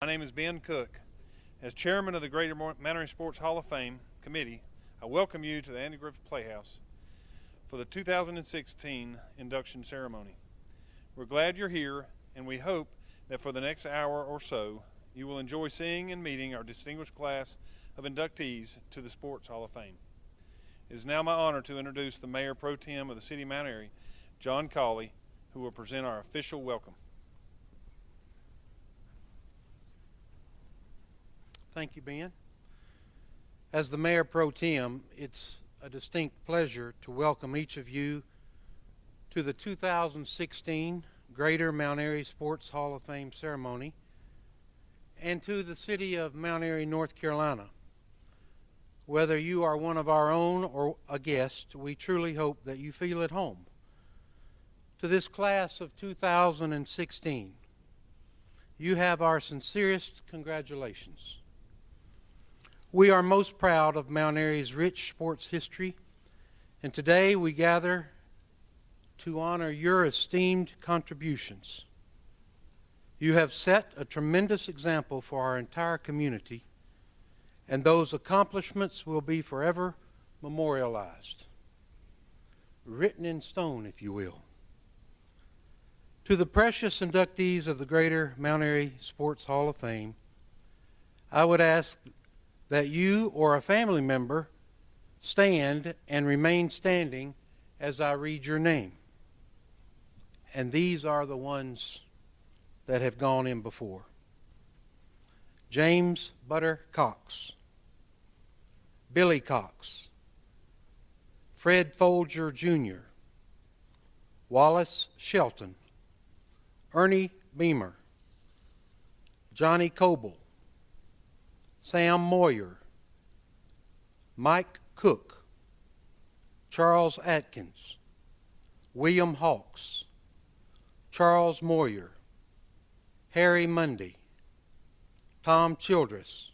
My name is Ben Cook. As chairman of the Greater Mount Airy Sports Hall of Fame Committee, I welcome you to the Andy Griffith Playhouse for the 2016 induction ceremony. We're glad you're here, and we hope that for the next hour or so, you will enjoy seeing and meeting our distinguished class of inductees to the Sports Hall of Fame. It is now my honor to introduce the Mayor Pro Tem of the City of Mount Airy, John Cawley, who will present our official welcome. Thank you, Ben. As the Mayor Pro Tem, it's a distinct pleasure to welcome each of you to the 2016 Greater Mount Airy Sports Hall of Fame ceremony and to the city of Mount Airy, North Carolina. Whether you are one of our own or a guest, we truly hope that you feel at home. To this class of 2016, you have our sincerest congratulations. We are most proud of Mount Airy's rich sports history, and today we gather to honor your esteemed contributions. You have set a tremendous example for our entire community, and those accomplishments will be forever memorialized, written in stone, if you will. To the precious inductees of the Greater Mount Airy Sports Hall of Fame, I would ask that you or a family member stand and remain standing as I read your name. And these are the ones that have gone in before. James Butter Cox, Billy Cox, Fred Folger Jr., Wallace Shelton, Ernie Beamer, Johnny Coble, Sam Moyer, Mike Cook, Charles Atkins, William Hawks, Charles Moyer, Harry Mundy, Tom Childress,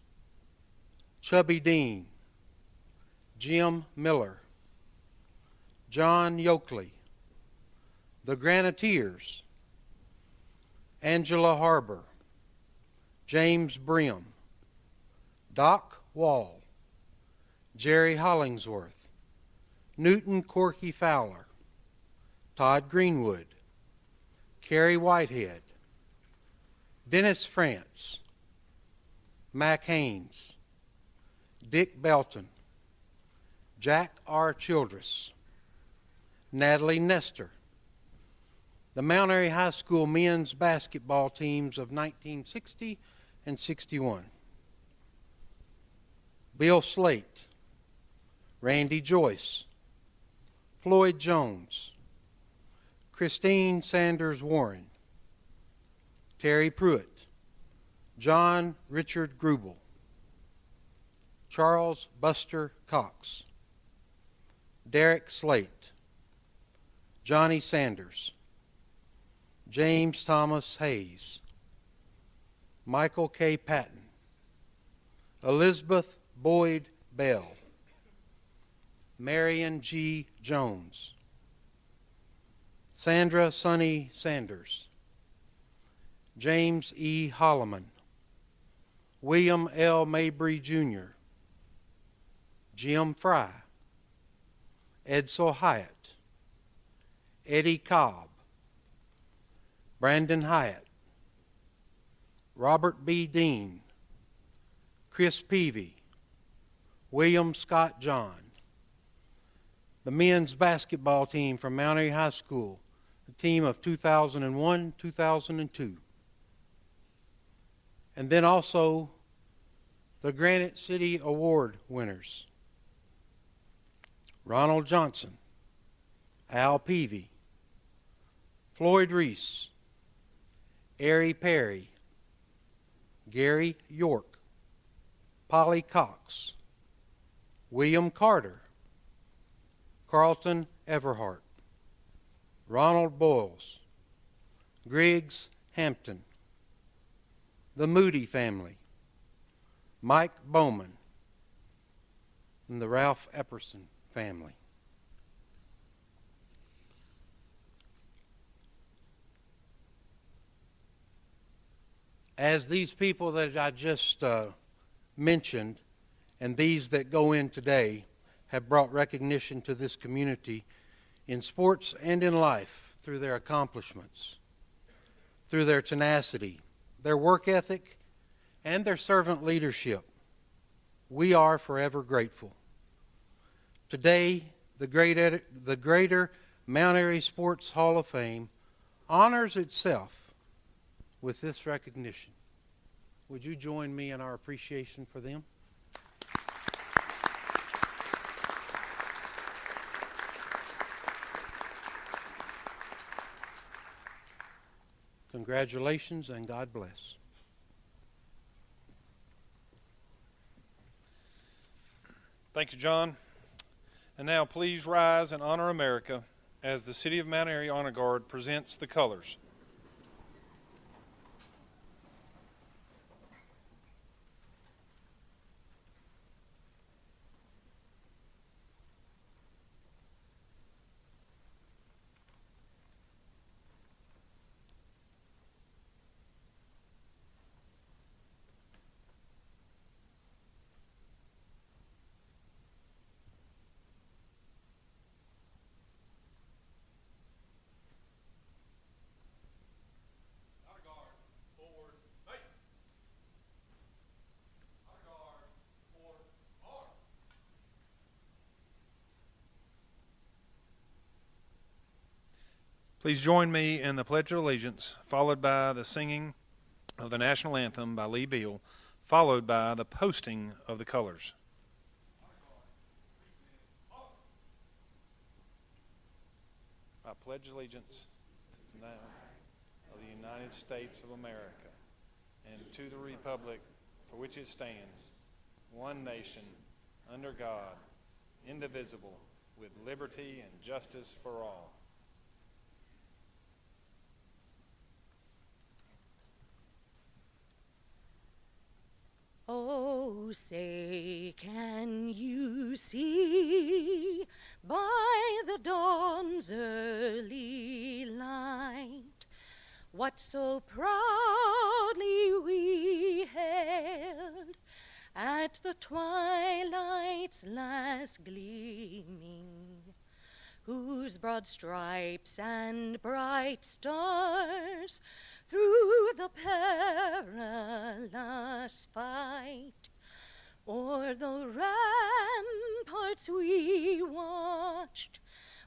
Chubby Dean, Jim Miller, John Yoakley, the Graniteers, Angela Harbor, James Brim, Doc Wall, Jerry Hollingsworth, Newton Corky Fowler, Todd Greenwood, Carrie Whitehead, Dennis France, Mac Haynes, Dick Belton, Jack R. Childress, Natalie Nestor, the Mount Airy High School men's basketball teams of 1960 and 61. Bill Slate, Randy Joyce, Floyd Jones, Christine Sanders Warren, Terry Pruitt, John Richard Grubel, Charles Buster Cox, Derek Slate, Johnny Sanders, James Thomas Hayes, Michael K. Patton, Elizabeth Boyd Bell, Marion G. Jones, Sandra Sonny Sanders, James E. Holloman, William L. Mabry Jr., Jim Fry, Edsel Hyatt, Eddie Cobb, Brandon Hyatt, Robert B. Dean, Chris Peavy, William Scott John, the men's basketball team from Mount Airy High School, the team of 2001-2002. And then also the Granite City Award winners, Ronald Johnson, Al Peavy, Floyd Reese, Airy Perry, Gary York, Polly Cox, William Carter, Carlton Everhart, Ronald Boyles, Griggs Hampton, the Moody family, Mike Bowman, and the Ralph Epperson family. As these people that I just mentioned and these that go in today have brought recognition to this community in sports and in life through their accomplishments, through their tenacity, their work ethic, and their servant leadership, we are forever grateful. Today, the Greater Mount Airy Sports Hall of Fame honors itself with this recognition. Would you join me in our appreciation for them? Congratulations and God bless. Thank you, John. And now please rise and honor America as the City of Mount Airy Honor Guard presents the colors. Please join me in the Pledge of Allegiance, followed by the singing of the National Anthem by Lee Beal, followed by the posting of the colors. I pledge allegiance to the flag of the United States of America and to the republic for which it stands, one nation, under God, indivisible, with liberty and justice for all. Oh, say, can you see by the dawn's early light what so proudly we hailed at the twilight's last gleaming, whose broad stripes and bright stars through the perilous fight o'er the ramparts we watched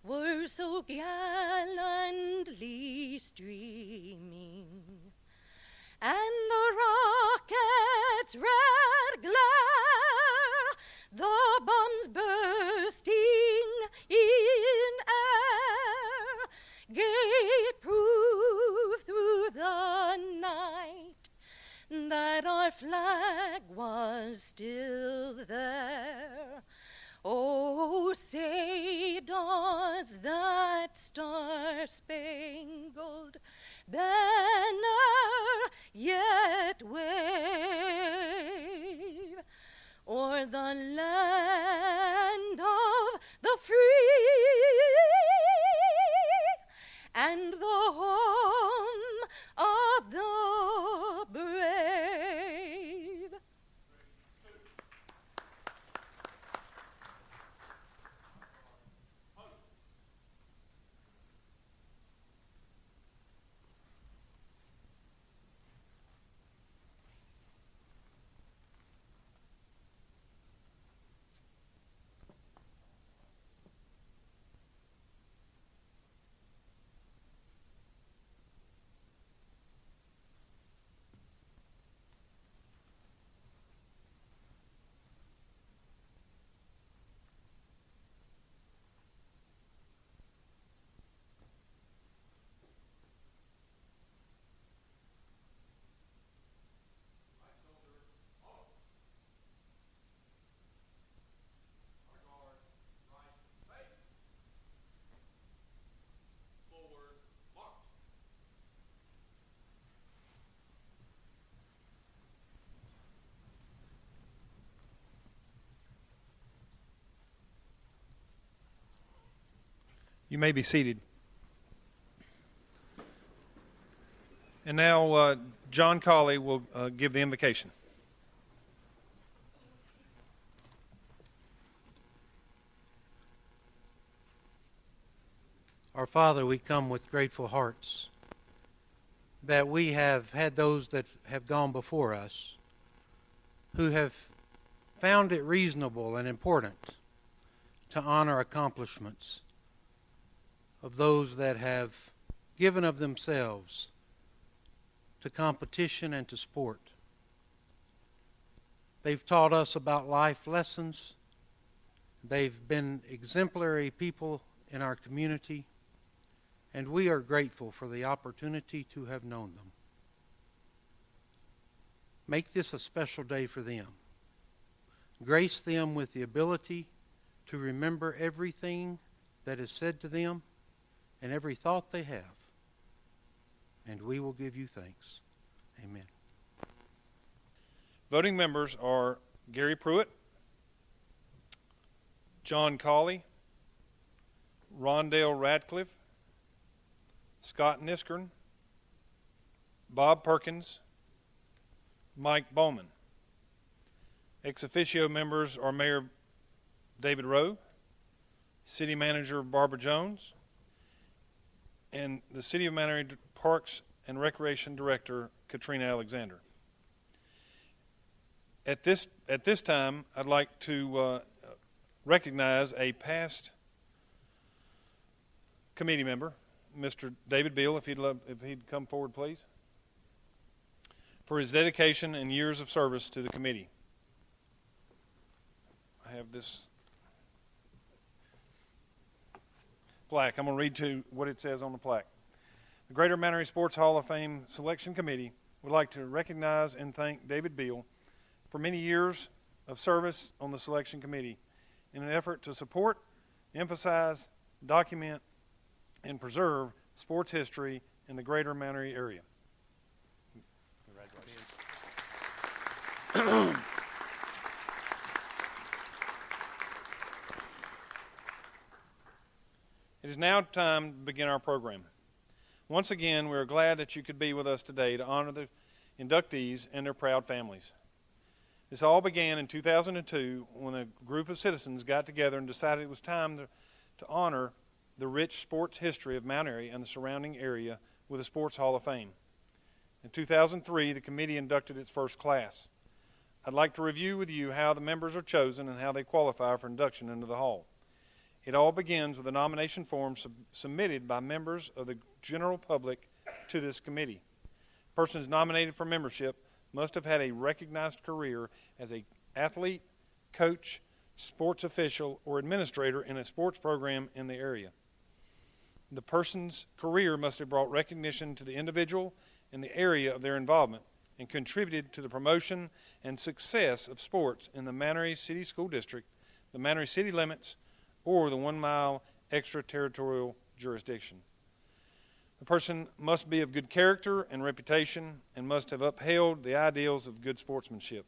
were so gallantly streaming, and the rocket's red glare, the bombs bursting in air, gave proof through the night that our flag was still there. Oh, say, does that star-spangled banner yet wave o'er the land of the free and the home of the brave? You may be seated. And now John Colley will give the invocation. Our Father, we come with grateful hearts that we have had those that have gone before us who have found it reasonable and important to honor accomplishments of those that have given of themselves to competition and to sport. They've taught us about life lessons. They've been exemplary people in our community, and we are grateful for the opportunity to have known them. Make this a special day for them. Grace them with the ability to remember everything that is said to them and every thought they have. And we will give you thanks. Amen. Voting members are Gary Pruitt, John Colley, Rondell Radcliffe, Scott Niskern, Bob Perkins, Mike Bowman. Ex officio members are Mayor David Rowe, City Manager Barbara Jones, and the City of Mount Airy Parks and Recreation Director Katrina Alexander. At this time, I'd like to recognize a past committee member, Mr. David Beal, if he'd come forward, please, for his dedication and years of service to the committee. I have this plaque. I'm going to read to what it says on the plaque. The Greater Mount Airy Sports Hall of Fame Selection Committee would like to recognize and thank David Beal for many years of service on the selection committee in an effort to support, emphasize, document, and preserve sports history in the Greater Mount Airy area. Congratulations. It is now time to begin our program. Once again, we are glad that you could be with us today to honor the inductees and their proud families. This all began in 2002 when a group of citizens got together and decided it was time to honor the rich sports history of Mount Airy and the surrounding area with a Sports Hall of Fame. In 2003, the committee inducted its first class. I'd like to review with you how the members are chosen and how they qualify for induction into the Hall. It all begins with a nomination form submitted by members of the general public to this committee. Persons nominated for membership must have had a recognized career as an athlete, coach, sports official, or administrator in a sports program in the area. The person's career must have brought recognition to the individual in the area of their involvement and contributed to the promotion and success of sports in the Mount Airy City School District, the Mount Airy city limits, or the 1 mile extraterritorial jurisdiction. The person must be of good character and reputation and must have upheld the ideals of good sportsmanship.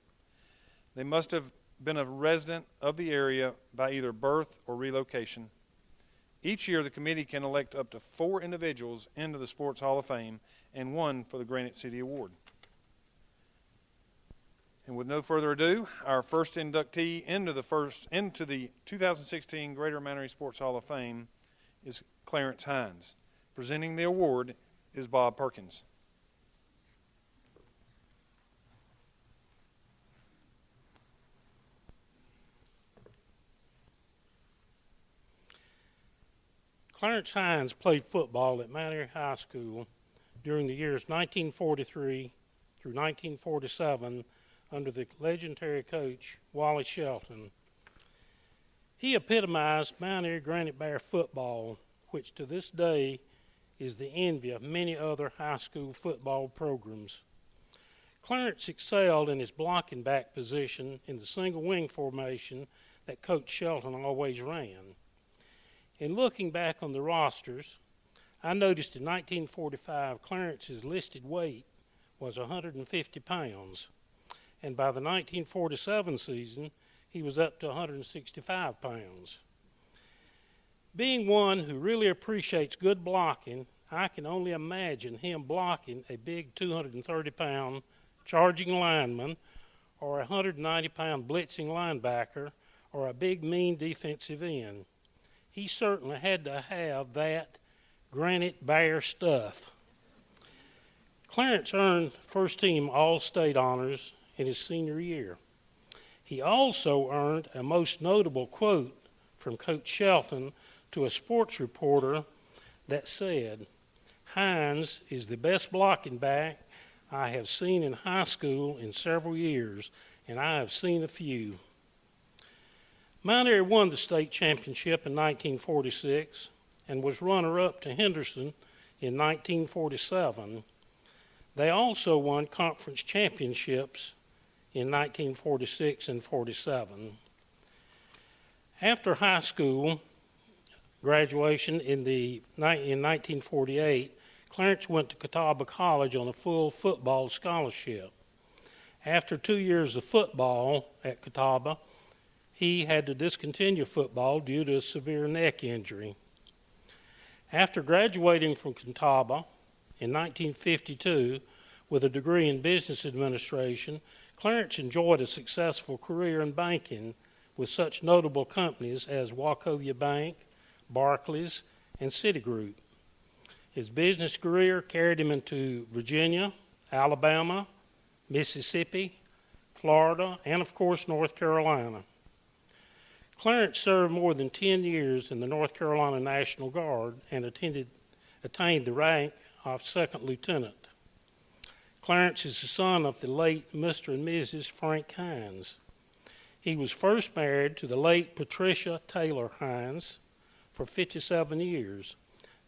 They must have been a resident of the area by either birth or relocation. Each year, the committee can elect up to 4 individuals into the Sports Hall of Fame and 1 for the Granite City Award. And with no further ado, our first inductee into the 2016 Greater Mount Airy Sports Hall of Fame is Clarence Hines. Presenting the award is Bob Perkins. Clarence Hines played football at Mount Airy High School during the years 1943 through 1947 under the legendary coach Wally Shelton. He epitomized Mount Airy Granite Bear football, which to this day is the envy of many other high school football programs. Clarence excelled in his blocking back position in the single wing formation that Coach Shelton always ran. In looking back on the rosters, I noticed in 1945 Clarence's listed weight was 150 pounds, and by the 1947 season he was up to 165 pounds. Being one who really appreciates good blocking, I can only imagine him blocking a big 230-pound charging lineman or a 190-pound blitzing linebacker or a big mean defensive end. He certainly had to have that granite bear stuff. Clarence earned first-team All-State honors in his senior year. He also earned a most notable quote from Coach Shelton to a sports reporter that said, "Hines is the best blocking back I have seen in high school in several years, and I have seen a few." Mount Airy won the state championship in 1946 and was runner-up to Henderson in 1947. They also won conference championships in 1946 and 47. After high school graduation in 1948, Clarence went to Catawba College on a full football scholarship. After 2 years of football at Catawba, he had to discontinue football due to a severe neck injury. After graduating from Catawba in 1952 with a degree in business administration, Clarence enjoyed a successful career in banking with such notable companies as Wachovia Bank, Barclays, and Citigroup. His business career carried him into Virginia, Alabama, Mississippi, Florida, and of course North Carolina. Clarence served more than 10 years in the North Carolina National Guard and attained the rank of second lieutenant. Clarence is the son of the late Mr. and Mrs. Frank Hines. He was first married to the late Patricia Taylor Hines for 57 years.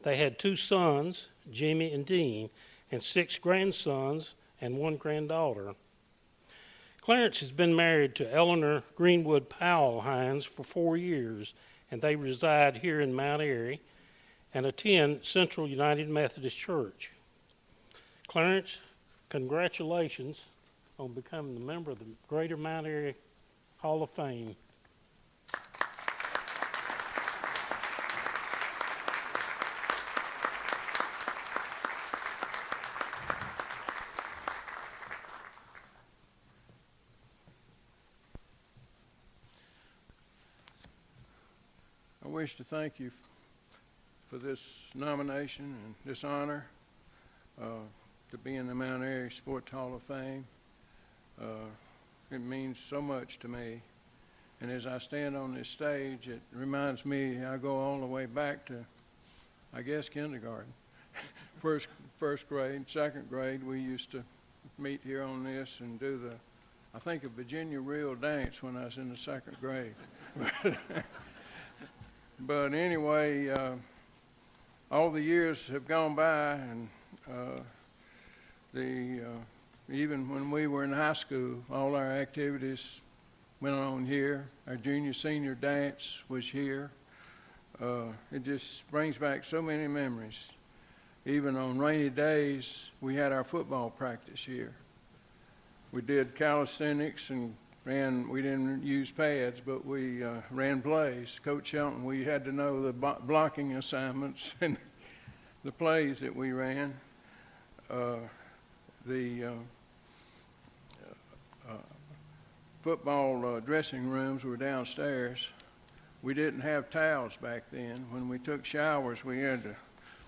They had 2 sons, Jimmy and Dean, and 6 grandsons and 1 granddaughter. Clarence has been married to Eleanor Greenwood Powell Hines for 4 years, and they reside here in Mount Airy and attend Central United Methodist Church. Clarence, congratulations on becoming a member of the Greater Mount Airy Hall of Fame. I wish to thank you for this nomination and this honor to be in the Mount Airy Sports Hall of Fame. It means so much to me. And as I stand on this stage, it reminds me I go all the way back to, I guess, kindergarten. First grade, second grade, we used to meet here on this and do the, I think, a Virginia reel dance when I was in the second grade. But anyway, all the years have gone by, and even when we were in high school, all our activities went on here. Our junior senior dance was here. It just brings back so many memories. Even on rainy days, we had our football practice here. We did calisthenics and we didn't use pads, but we ran plays. Coach Shelton, we had to know the blocking assignments and the plays that we ran. The football dressing rooms were downstairs. We didn't have towels back then. When we took showers, we had to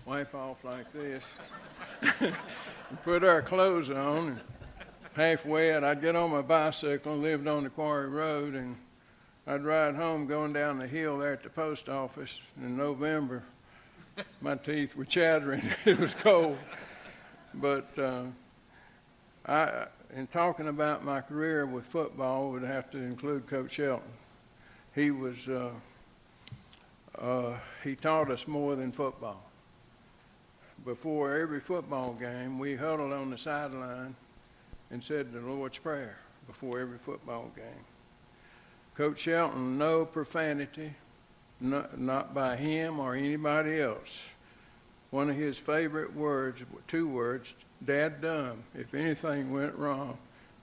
wipe off like this and put our clothes on. And half wet, I'd get on my bicycle, lived on the Quarry Road, and I'd ride home going down the hill there at the post office in November. My teeth were chattering. It was cold. But in talking about my career with football, would have to include Coach Shelton. He was, he taught us more than football. Before every football game, we huddled on the sideline and said the Lord's Prayer before every football game. Coach Shelton, no profanity, not by him or anybody else. One of his favorite words, 2 words, Dad dumb. If anything went wrong,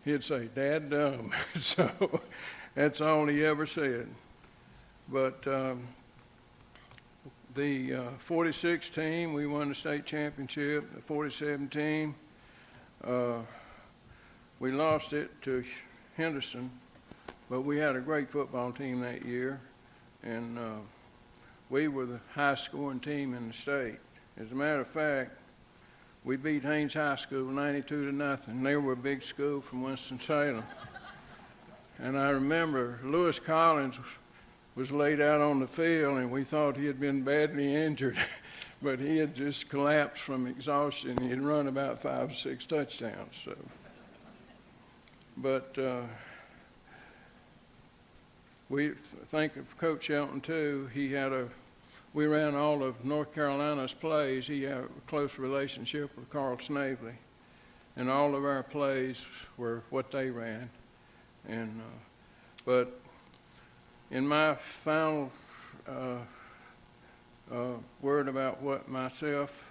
he'd say, Dad dumb. So that's all he ever said. But The 46 team, we won the state championship. The 47 team, we lost it to Henderson, but we had a great football team that year, and we were the high-scoring team in the state. As a matter of fact, we beat Haynes High School 92-0. They were a big school from Winston-Salem. And I remember Lewis Collins was laid out on the field, and we thought he had been badly injured, but he had just collapsed from exhaustion. He had run about 5 or 6 touchdowns. So, but we think of Coach Shelton too. We ran all of North Carolina's plays. He had a close relationship with Carl Snavely, and all of our plays were what they ran. And but in my final word about what myself,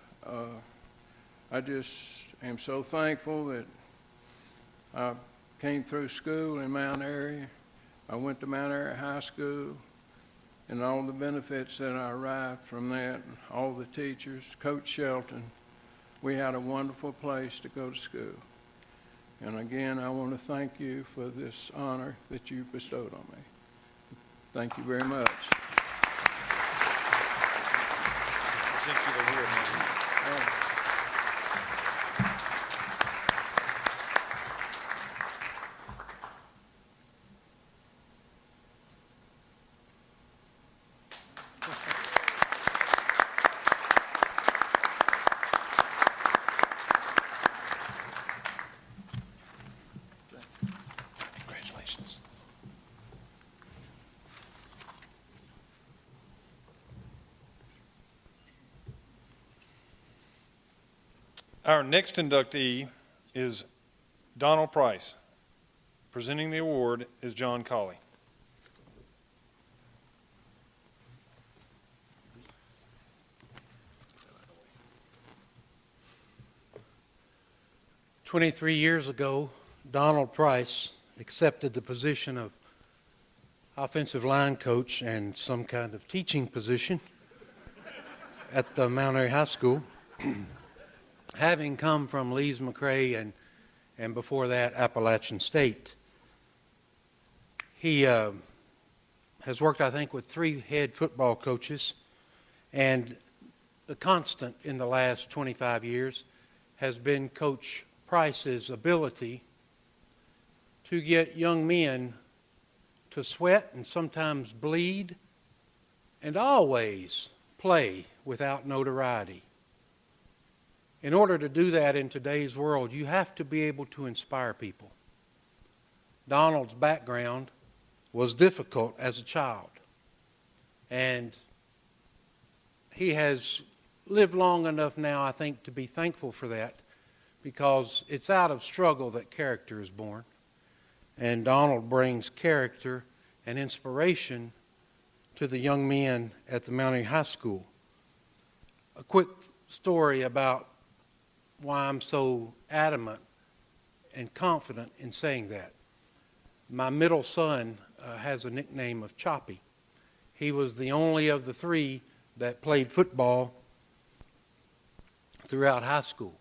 I just am so thankful that I came through school in Mount Airy. I went to Mount Airy High School, and all the benefits that I arrived from that, all the teachers, Coach Shelton. We had a wonderful place to go to school. And again, I want to thank you for this honor that you bestowed on me. Thank you very much. Present you the award, man. Congratulations. Our next inductee is Donald Price. Presenting the award is John Colley. "23 years ago, Donald Price accepted the position of offensive line coach and some kind of teaching position at the Mount Airy High School, having come from Lees-McRae and before that Appalachian State. He has worked, I think, with 3 head football coaches, and the constant in the last 25 years has been Coach Price's ability to get young men to sweat and sometimes bleed and always play without notoriety. In order to do that in today's world, you have to be able to inspire people. Donald's background was difficult as a child, and he has lived long enough now, I think, to be thankful for that, because it's out of struggle that character is born. And Donald brings character and inspiration to the young men at the Mount Airy High School. A quick story about why I'm so adamant and confident in saying that. My middle son has a nickname of Choppy. He was the only of the 3 that played football throughout high school,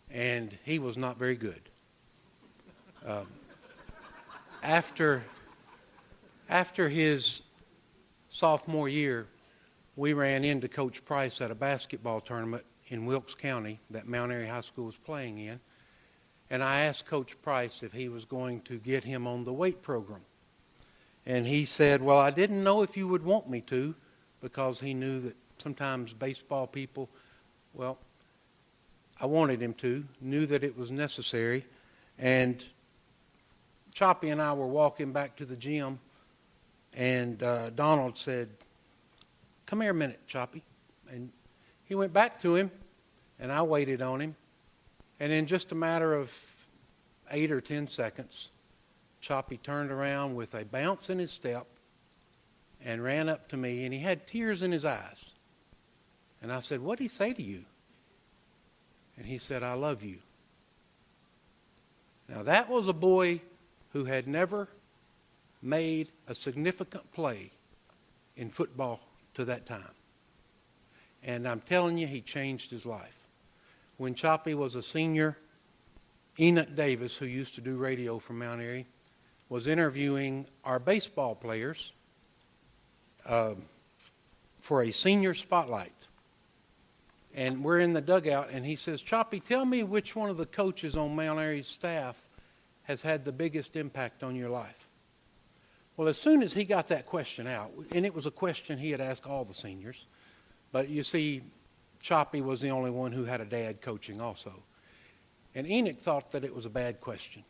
and he was not very good. After his sophomore year, we ran into Coach Price at a basketball tournament in Wilkes County that Mount Airy High School was playing in, and I asked Coach Price if he was going to get him on the weight program. And he said, well, I didn't know if you would want me to, because he knew that sometimes baseball people, well, I wanted him to, knew that it was necessary. And Choppy and I were walking back to the gym, and Donald said, come here a minute, Choppy. And he went back to him, and I waited on him. And in just a matter of 8 or 10 seconds, Choppy turned around with a bounce in his step and ran up to me, and he had tears in his eyes. And I said, what did he say to you? And he said, I love you. Now that was a boy who had never made a significant play in football to that time. And I'm telling you, he changed his life. When Choppy was a senior, Enoch Davis, who used to do radio for Mount Airy, was interviewing our baseball players for a senior spotlight. And we're in the dugout, and he says, Choppy, tell me which one of the coaches on Mount Airy's staff has had the biggest impact on your life. Well, as soon as he got that question out, and it was a question he had asked all the seniors, but you see, Choppy was the only one who had a dad coaching also. And Enoch thought that it was a bad question.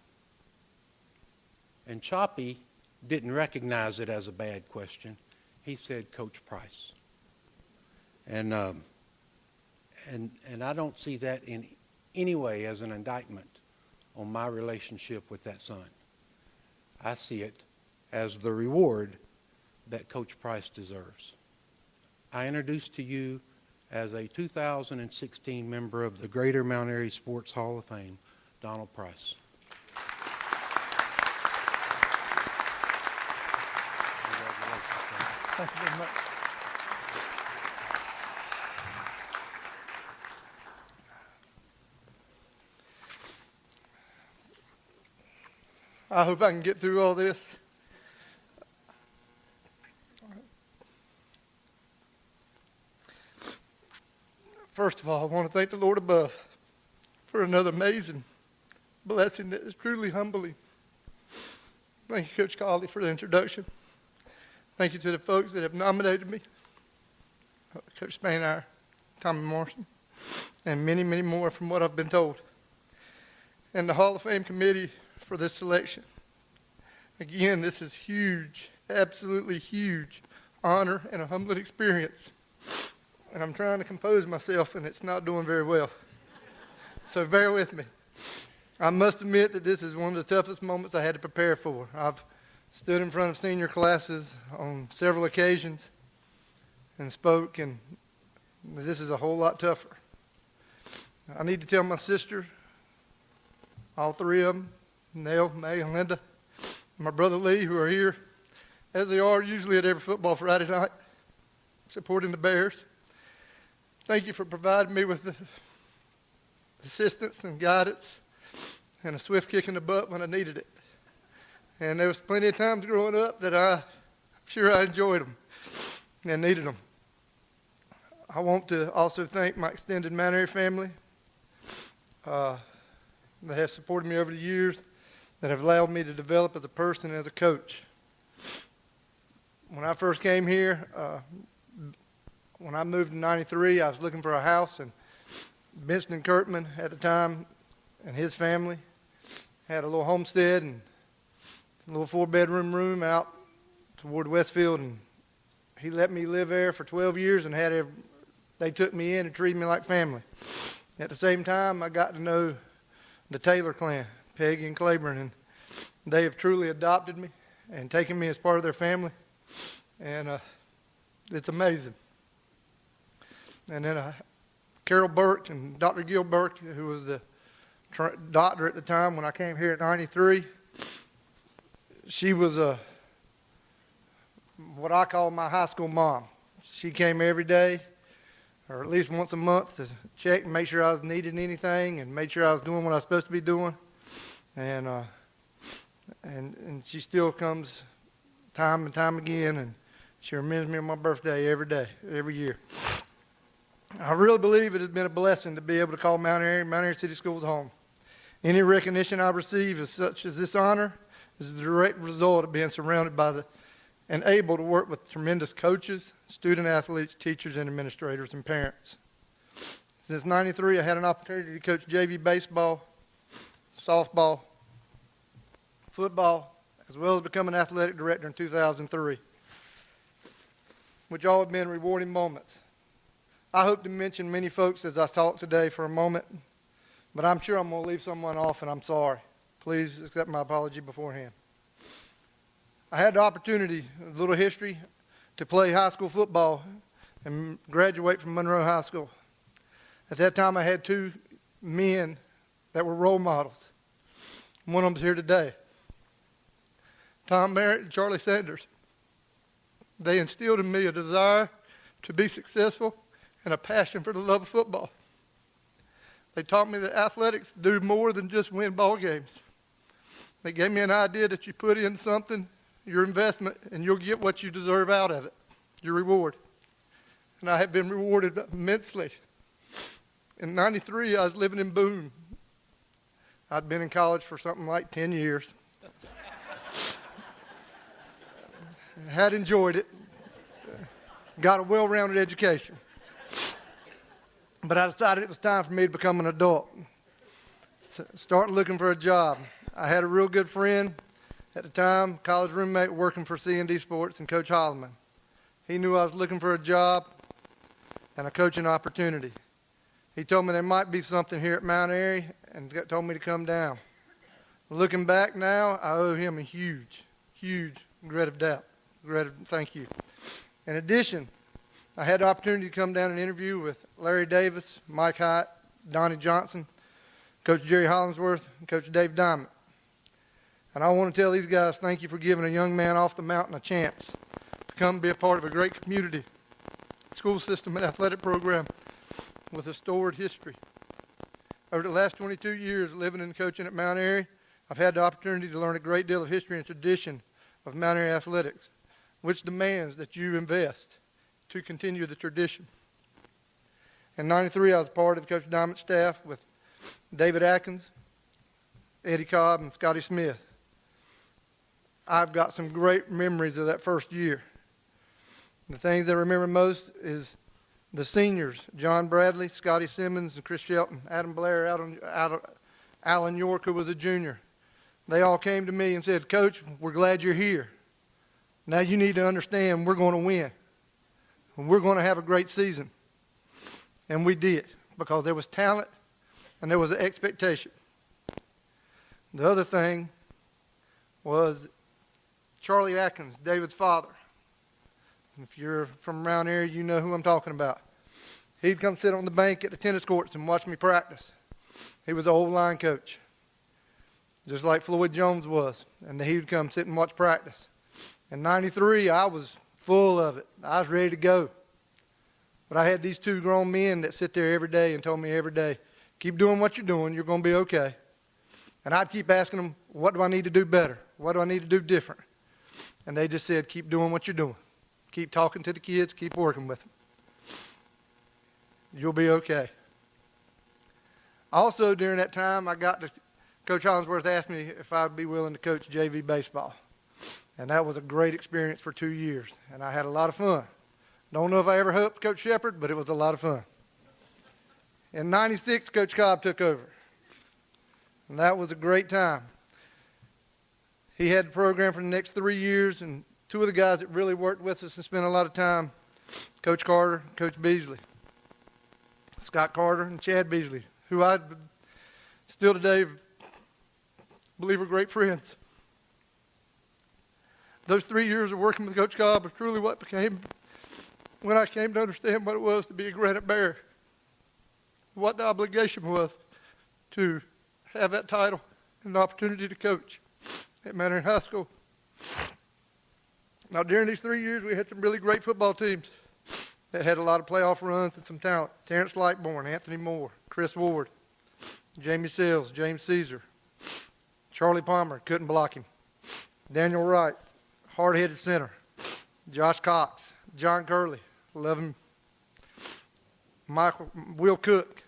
And Choppy didn't recognize it as a bad question. He said, Coach Price. And I don't see that in any way as an indictment on my relationship with that son. I see it as the reward that Coach Price deserves. I introduce to you as a 2016 member of the Greater Mount Airy Sports Hall of Fame, Donald Price. Thank you very much. I hope I can get through all this. First of all, I want to thank the Lord above for another amazing blessing that is truly humbling. Thank you, Coach Colley, for the introduction. Thank you to the folks that have nominated me, Coach Spanhauer, Tommy Morrison, and many, many more from what I've been told. And the Hall of Fame committee for this selection. Again, this is huge, absolutely huge honor and a humbling experience. And I'm trying to compose myself, and it's not doing very well. So bear with me. I must admit that this is one of the toughest moments I had to prepare for. I've stood in front of senior classes on several occasions and spoke, and this is a whole lot tougher. I need to tell my sister, all three of them, Nell, May, and Linda, and my brother Lee, who are here, as they are usually at every football Friday night, supporting the Bears. Thank you for providing me with the assistance and guidance and a swift kick in the butt when I needed it. And there was plenty of times growing up that I'm sure I enjoyed them and needed them. I want to also thank my extended Mount Airy family that have supported me over the years, that have allowed me to develop as a person and as a coach. When I first came here, when I moved in '93, I was looking for a house, and Benson and Kirkman at the time and his family had a little homestead and a little 4-bedroom room out toward Westfield, and he let me live there for 12 years and they took me in and treated me like family. At the same time, I got to know the Taylor clan, Peggy and Claiborne, and they have truly adopted me and taken me as part of their family, and it's amazing. And then Carol Burke and Dr. Gil Burke, who was the doctor at the time when I came here in '93, she was what I call my high school mom. She came every day, or at least once a month, to check and make sure I was needing anything and make sure I was doing what I was supposed to be doing. And she still comes time and time again, and she reminds me of my birthday every day, every year. I really believe it has been a blessing to be able to call Mount Airy City Schools home. Any recognition I receive as such as this honor is the direct result of being surrounded by and able to work with tremendous coaches, student athletes, teachers, and administrators, and parents. Since '93, I had an opportunity to coach JV baseball, softball, football, as well as become an athletic director in 2003, which all have been rewarding moments. I hope to mention many folks as I talk today for a moment, but I'm sure I'm going to leave someone off, and I'm sorry. Please accept my apology beforehand. I had the opportunity, a little history, to play high school football and graduate from Monroe High School. At that time, I had two men that were role models. One of them's here today. Tom Merritt and Charlie Sanders. They instilled in me a desire to be successful and a passion for the love of football. They taught me that athletics do more than just win ball games. They gave me an idea that you put in something, your investment, and you'll get what you deserve out of it, your reward. And I have been rewarded immensely. In '93, I was living in Boone. I'd been in college for something like 10 years. Had enjoyed it. Got a well-rounded education. But I decided it was time for me to become an adult. Start looking for a job. I had a real good friend at the time, college roommate working for C&D Sports, and Coach Holloman. He knew I was looking for a job and a coaching opportunity. He told me there might be something here at Mount Airy and told me to come down. Looking back now, I owe him a huge, huge regret of doubt. Thank you. In addition, I had the opportunity to come down and interview with Larry Davis, Mike Hyatt, Donnie Johnson, Coach Jerry Hollingsworth, and Coach Dave Diamond. And I want to tell these guys thank you for giving a young man off the mountain a chance to come be a part of a great community, school system, and athletic program with a storied history. Over the last 22 years living and coaching at Mount Airy, I've had the opportunity to learn a great deal of history and tradition of Mount Airy athletics, which demands that you invest to continue the tradition. In '93, I was part of Coach Diamond's staff with David Atkins, Eddie Cobb, and Scotty Smith. I've got some great memories of that first year. The things I remember most is the seniors, John Bradley, Scotty Simmons, and Chris Shelton, Adam Blair, Alan York, who was a junior. They all came to me and said, "Coach, we're glad you're here. Now you need to understand we're going to win. We're going to have a great season." And we did, because there was talent and there was an expectation. The other thing was Charlie Atkins, David's father. If you're from around here, you know who I'm talking about. He'd come sit on the bank at the tennis courts and watch me practice. He was an old line coach, just like Floyd Jones was. And he would come sit and watch practice. In '93, I was full of it. I was ready to go. But I had these two grown men that sit there every day and told me every day, "Keep doing what you're doing. You're going to be okay." And I'd keep asking them, "What do I need to do better? What do I need to do different?" And they just said, "Keep doing what you're doing. Keep talking to the kids. Keep working with them. You'll be okay." Also, during that time, Coach Hollingsworth asked me if I'd be willing to coach JV baseball. And that was a great experience for 2 years. And I had a lot of fun. Don't know if I ever helped Coach Shepard, but it was a lot of fun. In '96, Coach Cobb took over. And that was a great time. He had the program for the next 3 years, and two of the guys that really worked with us and spent a lot of time, Coach Carter, Coach Beasley. Scott Carter and Chad Beasley, who I still today believe are great friends. Those 3 years of working with Coach Cobb was truly what became when I came to understand what it was to be a Granite Bear, what the obligation was to have that title and the opportunity to coach at Mount Airy High School. Now, during these 3 years, we had some really great football teams that had a lot of playoff runs and some talent. Terrence Lightbourne, Anthony Moore, Chris Ward, Jamie Sills, James Caesar, Charlie Palmer, couldn't block him, Daniel Wright, hard-headed center, Josh Cox, John Curley, love him, Will Cook.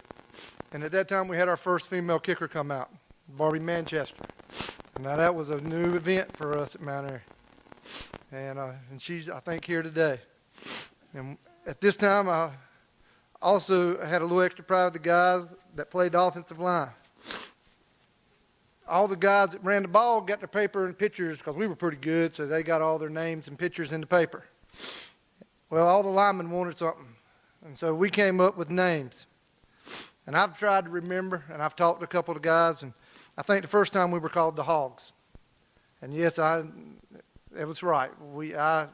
And at that time, we had our first female kicker come out, Barbie Manchester. Now, that was a new event for us at Mount Airy. And she's, I think, here today. And at this time, I also had a little extra pride of the guys that played the offensive line. All the guys that ran the ball got their paper and pictures because we were pretty good, so they got all their names and pictures in the paper. Well, all the linemen wanted something, and so we came up with names. And I've tried to remember, and I've talked to a couple of guys, and I think the first time we were called the Hogs. And yes, it was right.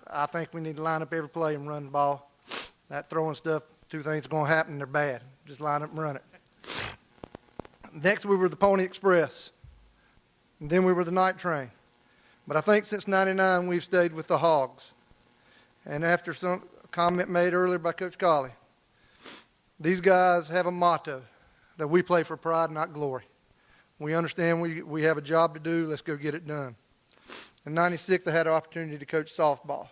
I think we need to line up every play and run the ball. That throwing stuff, two things are going to happen, they're bad. Just line up and run it. Next, we were the Pony Express. And then we were the Night Train. But I think since '99, we've stayed with the Hogs. And after some comment made earlier by Coach Colley, These guys have a motto that we play for pride, not glory. We understand we have a job to do. Let's go get it done. In '96, I had an opportunity to coach softball.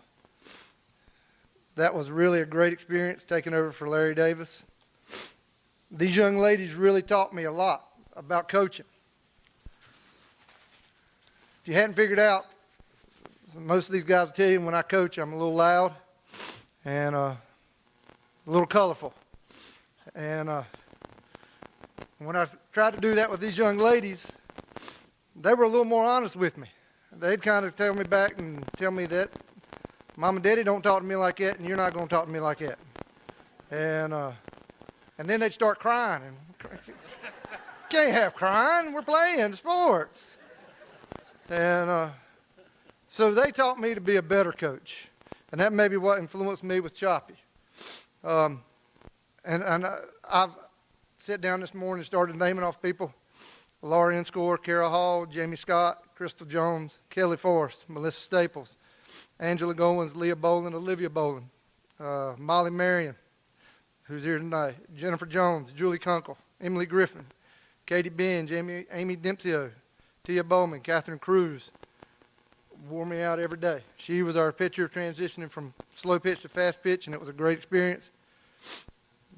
That was really a great experience, taking over for Larry Davis. These young ladies really taught me a lot about coaching. If you hadn't figured out, most of these guys will tell you when I coach, I'm a little loud and a little colorful. And when I tried to do that with these young ladies, they were a little more honest with me. They'd kind of tell me back and tell me that Mom and Daddy don't talk to me like that, and you're not going to talk to me like that. And then they'd start crying. And can't have crying. We're playing sports. And so they taught me to be a better coach, and that may be what influenced me with Choppy. And I've sat down this morning and started naming off people: Laura Inscore, Carol Hall, Jamie Scott, Crystal Jones, Kelly Forrest, Melissa Staples, Angela Goins, Leah Boland, Olivia Boland, Molly Marion, who's here tonight, Jennifer Jones, Julie Kunkel, Emily Griffin, Katie Benj, Amy Dempsey, Tia Bowman, Catherine Cruz. Wore me out every day. She was our pitcher transitioning from slow pitch to fast pitch, and it was a great experience.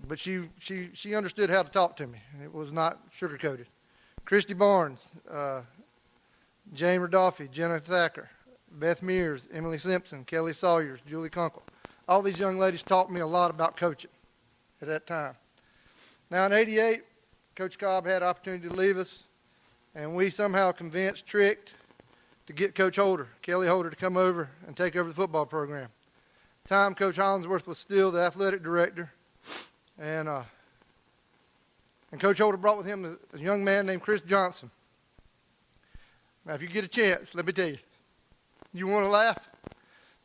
But she understood how to talk to me. It was not sugar-coated. Christy Barnes, Jane Rodolphe, Jenna Thacker, Beth Mears, Emily Simpson, Kelly Sawyers, Julie Kunkel. All these young ladies taught me a lot about coaching at that time. Now in '88, Coach Cobb had an opportunity to leave us, and we somehow convinced, tricked, to get Coach Holder, Kelly Holder, to come over and take over the football program. At the time, Coach Hollingsworth was still the athletic director, and Coach Holder brought with him a young man named Chris Johnson. Now, if you get a chance, let me tell you, you want to laugh?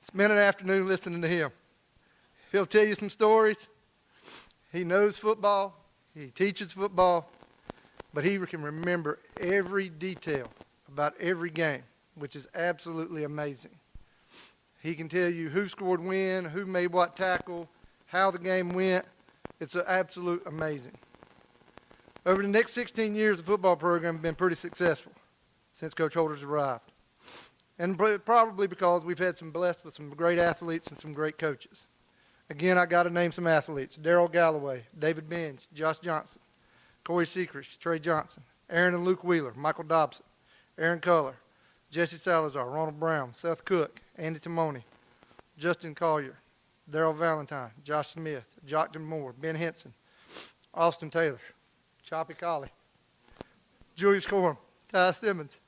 Spend an afternoon listening to him. He'll tell you some stories. He knows football. He teaches football. But he can remember every detail about every game, which is absolutely amazing. He can tell you who scored when, who made what tackle, how the game went. It's absolute amazing. Over the next 16 years, the football program has been pretty successful since Coach Holder's arrived. And probably because we've had blessed with some great athletes and some great coaches. Again, I got to name some athletes: Darrell Galloway, David Benj, Josh Johnson, Corey Seacrest, Trey Johnson, Aaron and Luke Wheeler, Michael Dobson, Aaron Culler, Jesse Salazar, Ronald Brown, Seth Cook, Andy Timoni, Justin Collier, Darrell Valentine, Josh Smith, Jockton Moore, Ben Henson, Austin Taylor, Choppy Colley, Julius Corum, Ty Simmons,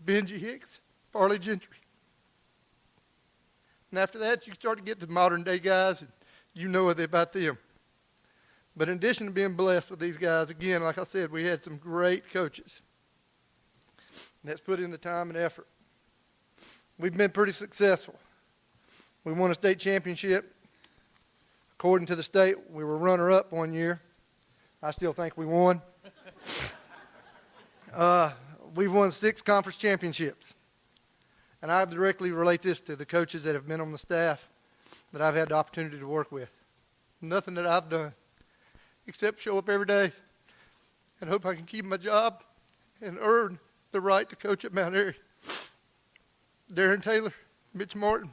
Benji Hicks, Farley Gentry. And after that, you start to get to modern day guys, and you know about them. But in addition to being blessed with these guys, again, like I said, we had some great coaches. That's put in the time and effort. We've been pretty successful. We won a state championship. According to the state, we were runner-up one year. I still think we won. We've won 6 conference championships. And I directly relate this to the coaches that have been on the staff that I've had the opportunity to work with. Nothing that I've done except show up every day and hope I can keep my job and earn the right to coach at Mount Airy. Darren Taylor, Mitch Martin,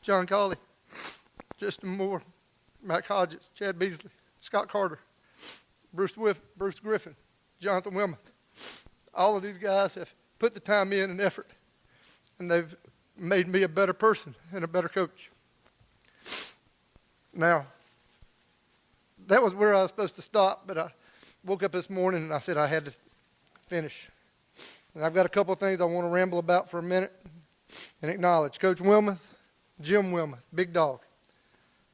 John Colley, Justin Moore, Mike Hodges, Chad Beasley, Scott Carter, Bruce Griffin, Jonathan Wilmoth. All of these guys have put the time in and effort, and they've made me a better person and a better coach. Now, that was where I was supposed to stop, but I woke up this morning and I said I had to finish. And I've got a couple of things I want to ramble about for a minute and acknowledge. Coach Wilmoth, Jim Wilmoth, big dog.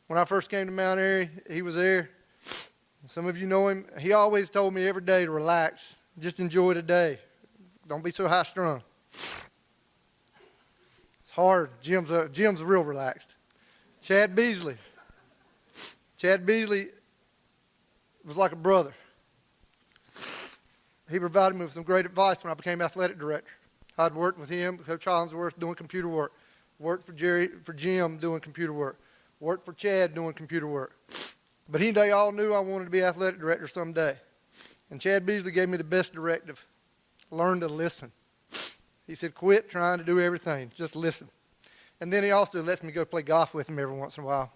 When I first came to Mount Airy, he was there. Some of you know him. He always told me every day to relax, just enjoy the day. Don't be so high strung. It's hard. Jim's real relaxed. Chad Beasley was like a brother. He provided me with some great advice when I became athletic director. I'd worked with him, Coach Hollingsworth, doing computer work. Worked for Jim doing computer work. Worked for Chad doing computer work. But they all knew I wanted to be athletic director someday. And Chad Beasley gave me the best directive: learn to listen. He said, quit trying to do everything, just listen. And then he also lets me go play golf with him every once in a while.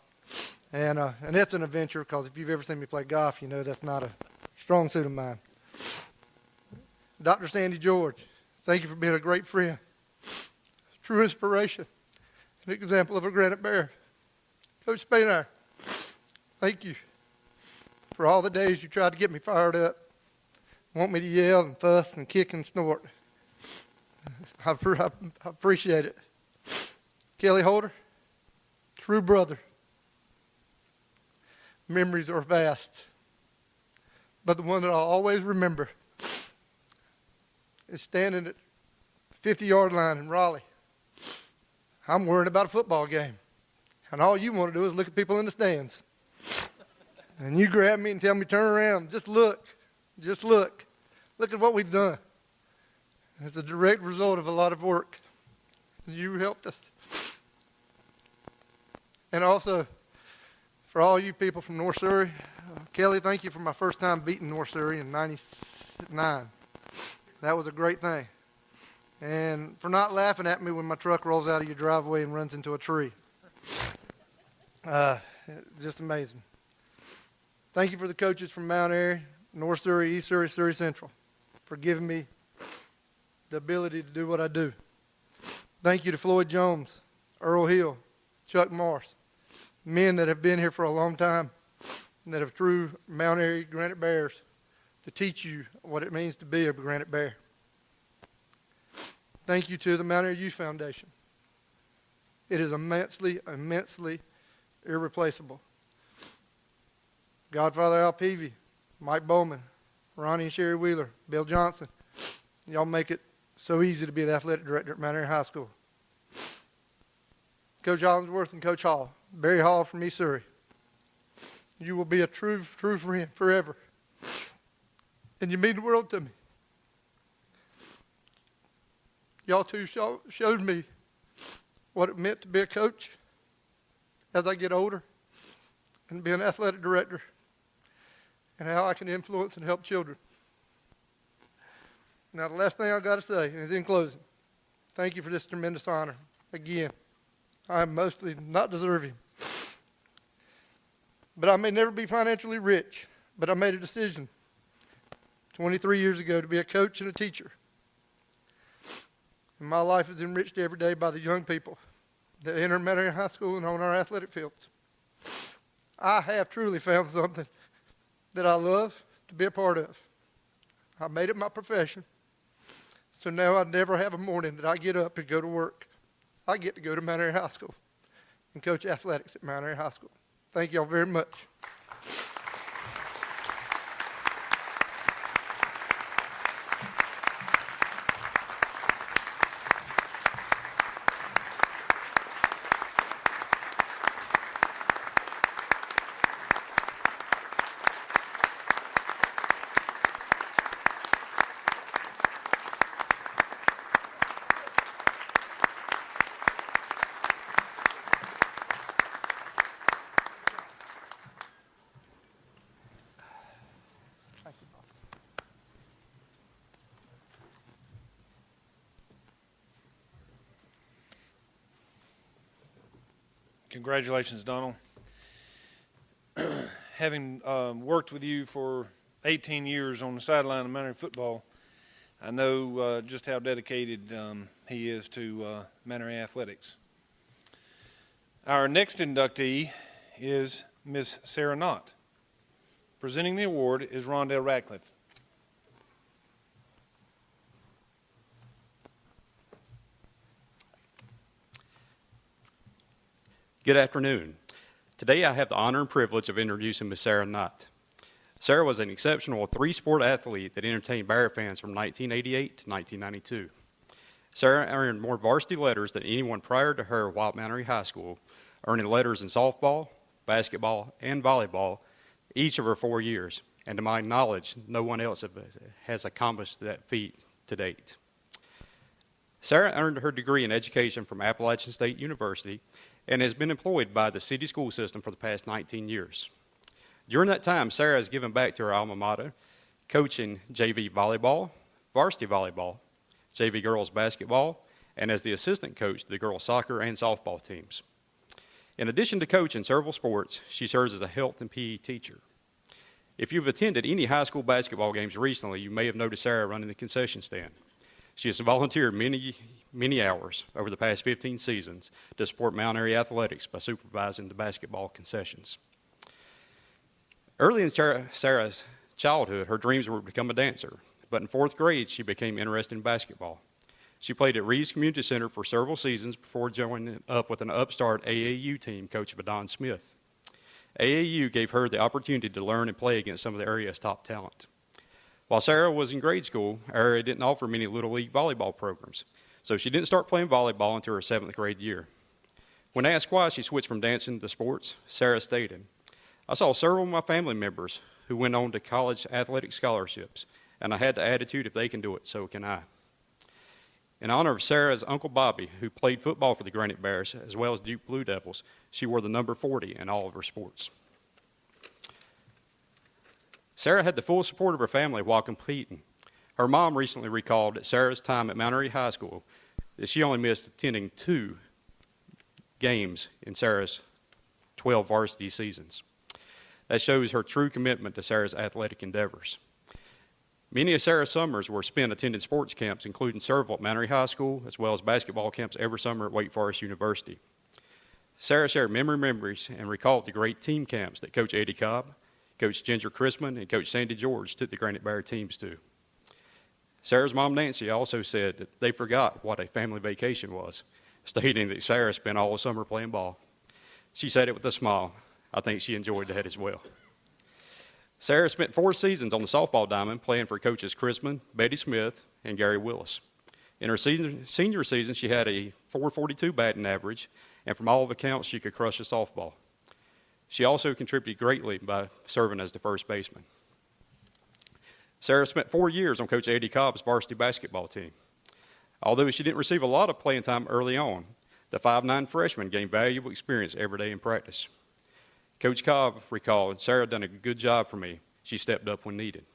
And that's an adventure, because if you've ever seen me play golf, you know that's not a strong suit of mine. Dr. Sandy George, thank you for being a great friend, true inspiration, an example of a granite bear. Coach Spanar, thank you for all the days you tried to get me fired up, want me to yell and fuss and kick and snort. I appreciate it. Kelly Holder, true brother. Memories are vast, but the one that I'll always remember is standing at the 50-yard line in Raleigh. I'm worrying about a football game, and all you want to do is look at people in the stands. And you grab me and tell me, turn around, just look. Look at what we've done. It's a direct result of a lot of work. You helped us. And also, for all you people from North Surrey, Kelly, thank you for my first time beating North Surrey in '99. That was a great thing. And for not laughing at me when my truck rolls out of your driveway and runs into a tree. Just amazing. Thank you for the coaches from Mount Airy, North Surrey, East Surrey, Surrey Central, for giving me the ability to do what I do. Thank you to Floyd Jones, Earl Hill, Chuck Morse, men that have been here for a long time, and that have true Mount Airy Granite Bears, to teach you what it means to be a Granite Bear. Thank you to the Mount Airy Youth Foundation. It is immensely, immensely irreplaceable. Godfather Al Peavy, Mike Bowman, Ronnie and Sherry Wheeler, Bill Johnson. Y'all make it so easy to be the athletic director at Mount Airy High School. Coach Hollingsworth and Coach Hall, Barry Hall from East Surrey. You will be a true friend forever. And you mean the world to me. Y'all two showed me what it meant to be a coach as I get older and be an athletic director, and how I can influence and help children. Now, the last thing I've got to say is in closing, thank you for this tremendous honor. Again, I am mostly not deserving. But I may never be financially rich, but I made a decision 23 years ago to be a coach and a teacher. And my life is enriched every day by the young people that enter Mount Airy High School and on our athletic fields. I have truly found something that I love to be a part of. I made it my profession. So now I never have a morning that I get up and go to work. I get to go to Mount Airy High School and coach athletics at Mount Airy High School. Thank y'all very much. Congratulations, Donald. Having worked with you for 18 years on the sideline of Mount Airy football, I know just how dedicated he is to Mount Airy athletics. Our next inductee is Miss Sarah Knott. Presenting the award is Rondell Radcliffe. Good afternoon. Today I have the honor and privilege of introducing Miss Sarah Knott. Sarah was an exceptional three-sport athlete that entertained Bear fans from 1988 to 1992. Sarah earned more varsity letters than anyone prior to her while at Mount Airy High School, earning letters in softball, basketball, and volleyball each of her 4 years. And to my knowledge, no one else has accomplished that feat to date. Sarah earned her degree in education from Appalachian State University and has been employed by the city school system for the past 19 years. During that time, Sarah has given back to her alma mater, coaching JV volleyball, varsity volleyball, JV girls basketball, and as the assistant coach to the girls soccer and softball teams. In addition to coaching several sports, she serves as a health and PE teacher. If you've attended any high school basketball games recently, you may have noticed Sarah running the concession stand. She has volunteered many hours over the past 15 seasons to support Mount Airy athletics by supervising the basketball concessions. Early in Sarah's childhood, her dreams were to become a dancer, but in 4th grade, she became interested in basketball. She played at Reeves Community Center for several seasons before joining up with an upstart AAU team coached by Don Smith. AAU gave her the opportunity to learn and play against some of the area's top talent. While Sarah was in grade school, our area didn't offer many Little League volleyball programs, so she didn't start playing volleyball until her 7th grade year. When asked why she switched from dancing to sports, Sarah stated, "I saw several of my family members who went on to college athletic scholarships, and I had the attitude if they can do it, so can I." In honor of Sarah's Uncle Bobby, who played football for the Granite Bears as well as Duke Blue Devils, she wore the number 40 in all of her sports. Sarah had the full support of her family while competing. Her mom recently recalled at Sarah's time at Mount Airy High School that she only missed attending 2 games in Sarah's 12 varsity seasons. That shows her true commitment to Sarah's athletic endeavors. Many of Sarah's summers were spent attending sports camps, including several at Mount Airy High School, as well as basketball camps every summer at Wake Forest University. Sarah shared memories and recalled the great team camps that Coach Eddie Cobb, Coach Ginger Chrisman, and Coach Sandy George took the Granite Bear teams to. Sarah's mom, Nancy, also said that they forgot what a family vacation was, stating that Sarah spent all summer playing ball. She said it with a smile. I think she enjoyed that as well. Sarah spent 4 seasons on the softball diamond playing for coaches Chrisman, Betty Smith, and Gary Willis. In her senior season, she had a .442 batting average, and from all accounts, she could crush a softball. She also contributed greatly by serving as the first baseman. Sarah spent 4 years on Coach Eddie Cobb's varsity basketball team. Although she didn't receive a lot of playing time early on, the 5'9" freshman gained valuable experience every day in practice. Coach Cobb recalled, "Sarah done a good job for me. She stepped up when needed."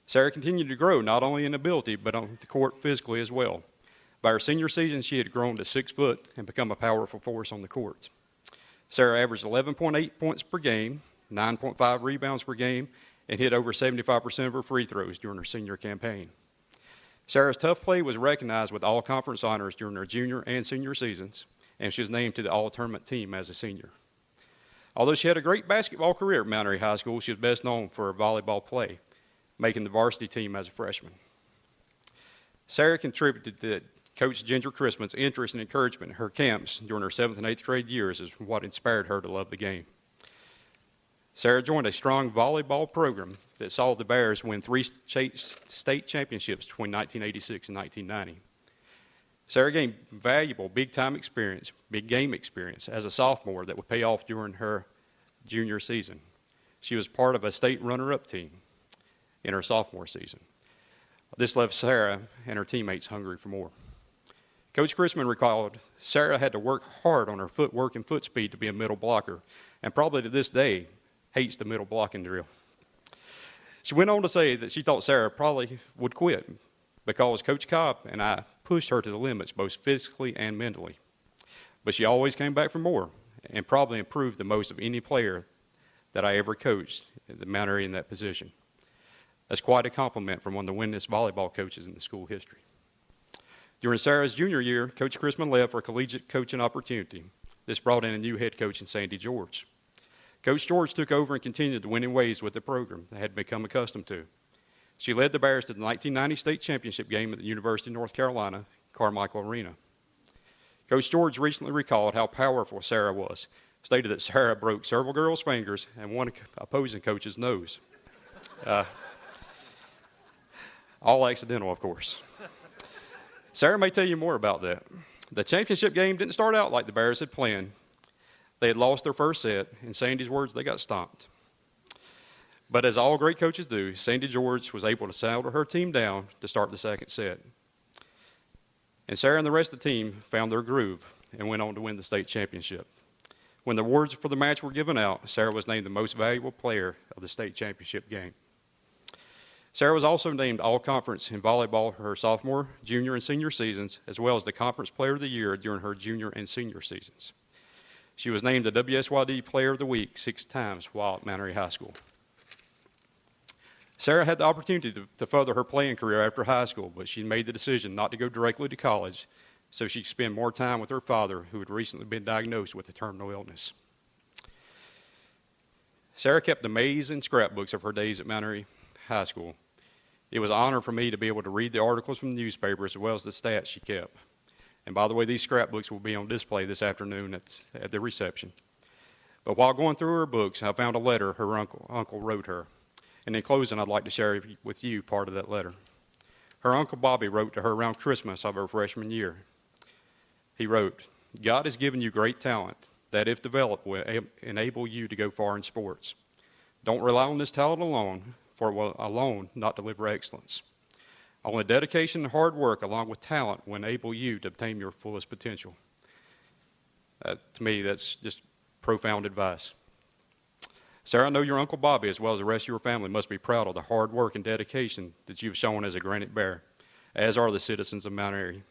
Sarah continued to grow not only in ability but on the court physically as well. By her senior season, she had grown to 6 foot and become a powerful force on the court. Sarah averaged 11.8 points per game, 9.5 rebounds per game, and hit over 75% of her free throws during her senior campaign. Sarah's tough play was recognized with all-conference honors during her junior and senior seasons, and she was named to the all-tournament team as a senior. Although she had a great basketball career at Mount Airy High School, she was best known for her volleyball play, making the varsity team as a freshman. Sarah contributed to Coach Ginger Chrisman's interest and encouragement in her camps during her 7th and 8th grade years is what inspired her to love the game. Sarah joined a strong volleyball program that saw the Bears win 3 state championships between 1986 and 1990. Sarah gained valuable big-time experience, big game experience as a sophomore that would pay off during her junior season. She was part of a state runner-up team in her sophomore season. This left Sarah and her teammates hungry for more. Coach Chrisman recalled, "Sarah had to work hard on her footwork and foot speed to be a middle blocker, and probably to this day hates the middle blocking drill." She went on to say that she thought Sarah probably would quit because Coach Cobb and I pushed her to the limits both physically and mentally. But she always came back for more and probably improved the most of any player that I ever coached at the Mount Airy in that position. That's quite a compliment from one of the winningest volleyball coaches in the school history. During Sarah's junior year, Coach Chrisman left for a collegiate coaching opportunity. This brought in a new head coach in Sandy George. Coach George took over and continued the winning ways with the program they had become accustomed to. She led the Bears to the 1990 state championship game at the University of North Carolina, Carmichael Arena. Coach George recently recalled how powerful Sarah was, stated that Sarah broke several girls' fingers and one opposing coach's nose. All accidental, of course. Sarah may tell you more about that. The championship game didn't start out like the Bears had planned. They had lost their first set. In Sandy's words, they got stomped. But as all great coaches do, Sandy George was able to settle her team down to start the second set. And Sarah and the rest of the team found their groove and went on to win the state championship. When the awards for the match were given out, Sarah was named the most valuable player of the state championship game. Sarah was also named All-Conference in volleyball her sophomore, junior, and senior seasons, as well as the Conference Player of the Year during her junior and senior seasons. She was named the WSYD Player of the Week 6 times while at Mount Airy High School. Sarah had the opportunity to further her playing career after high school, but she made the decision not to go directly to college so she could spend more time with her father, who had recently been diagnosed with a terminal illness. Sarah kept amazing scrapbooks of her days at Mount Airy High School. It was an honor for me to be able to read the articles from the newspapers as well as the stats she kept. And by the way, these scrapbooks will be on display this afternoon at the reception. But while going through her books, I found a letter her uncle wrote her. And in closing, I'd like to share with you part of that letter. Her Uncle Bobby wrote to her around Christmas of her freshman year. He wrote, "God has given you great talent that, if developed, will enable you to go far in sports. Don't rely on this talent alone, for it will alone not deliver excellence. Only dedication and hard work along with talent will enable you to obtain your fullest potential." To me, that's just profound advice. Sarah, I know your Uncle Bobby, as well as the rest of your family, must be proud of the hard work and dedication that you've shown as a granite bearer, as are the citizens of Mount Airy.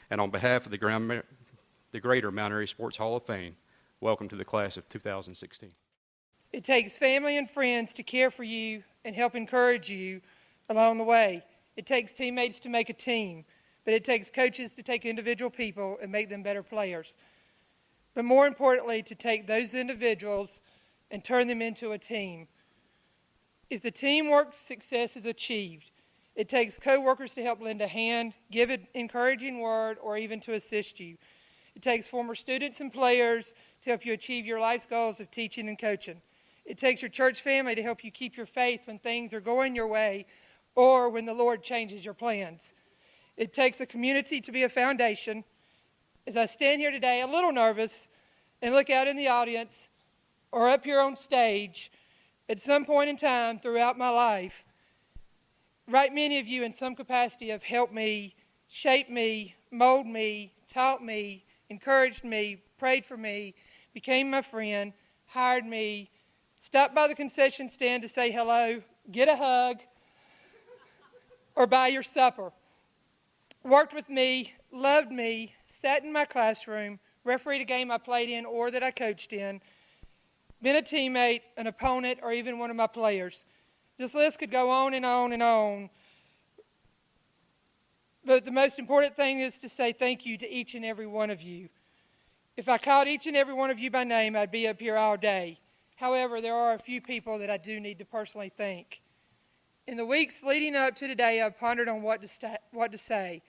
And on behalf of the Greater Mount Airy Sports Hall of Fame, welcome to the class of 2016. It takes family and friends to care for you and help encourage you along the way. It takes teammates to make a team, but it takes coaches to take individual people and make them better players. But more importantly, to take those individuals and turn them into a team. If the team works, success is achieved. It takes co-workers to help lend a hand, give an encouraging word, or even to assist you. It takes former students and players to help you achieve your life's goals of teaching and coaching. It takes your church family to help you keep your faith when things are going your way or when the Lord changes your plans. It takes a community to be a foundation. As I stand here today, a little nervous, and look out in the audience or up here on stage, at some point in time throughout my life, right many of you in some capacity have helped me, shaped me, mold me, taught me, encouraged me, prayed for me, became my friend, hired me, stopped by the concession stand to say hello, get a hug, or buy your supper. Worked with me, loved me, sat in my classroom, refereed a game I played in or that I coached in, been a teammate, an opponent, or even one of my players. This list could go on and on and on. But the most important thing is to say thank you to each and every one of you. If I called each and every one of you by name, I'd be up here all day. However, there are a few people that I do need to personally thank. In the weeks leading up to today, I've pondered on what to say.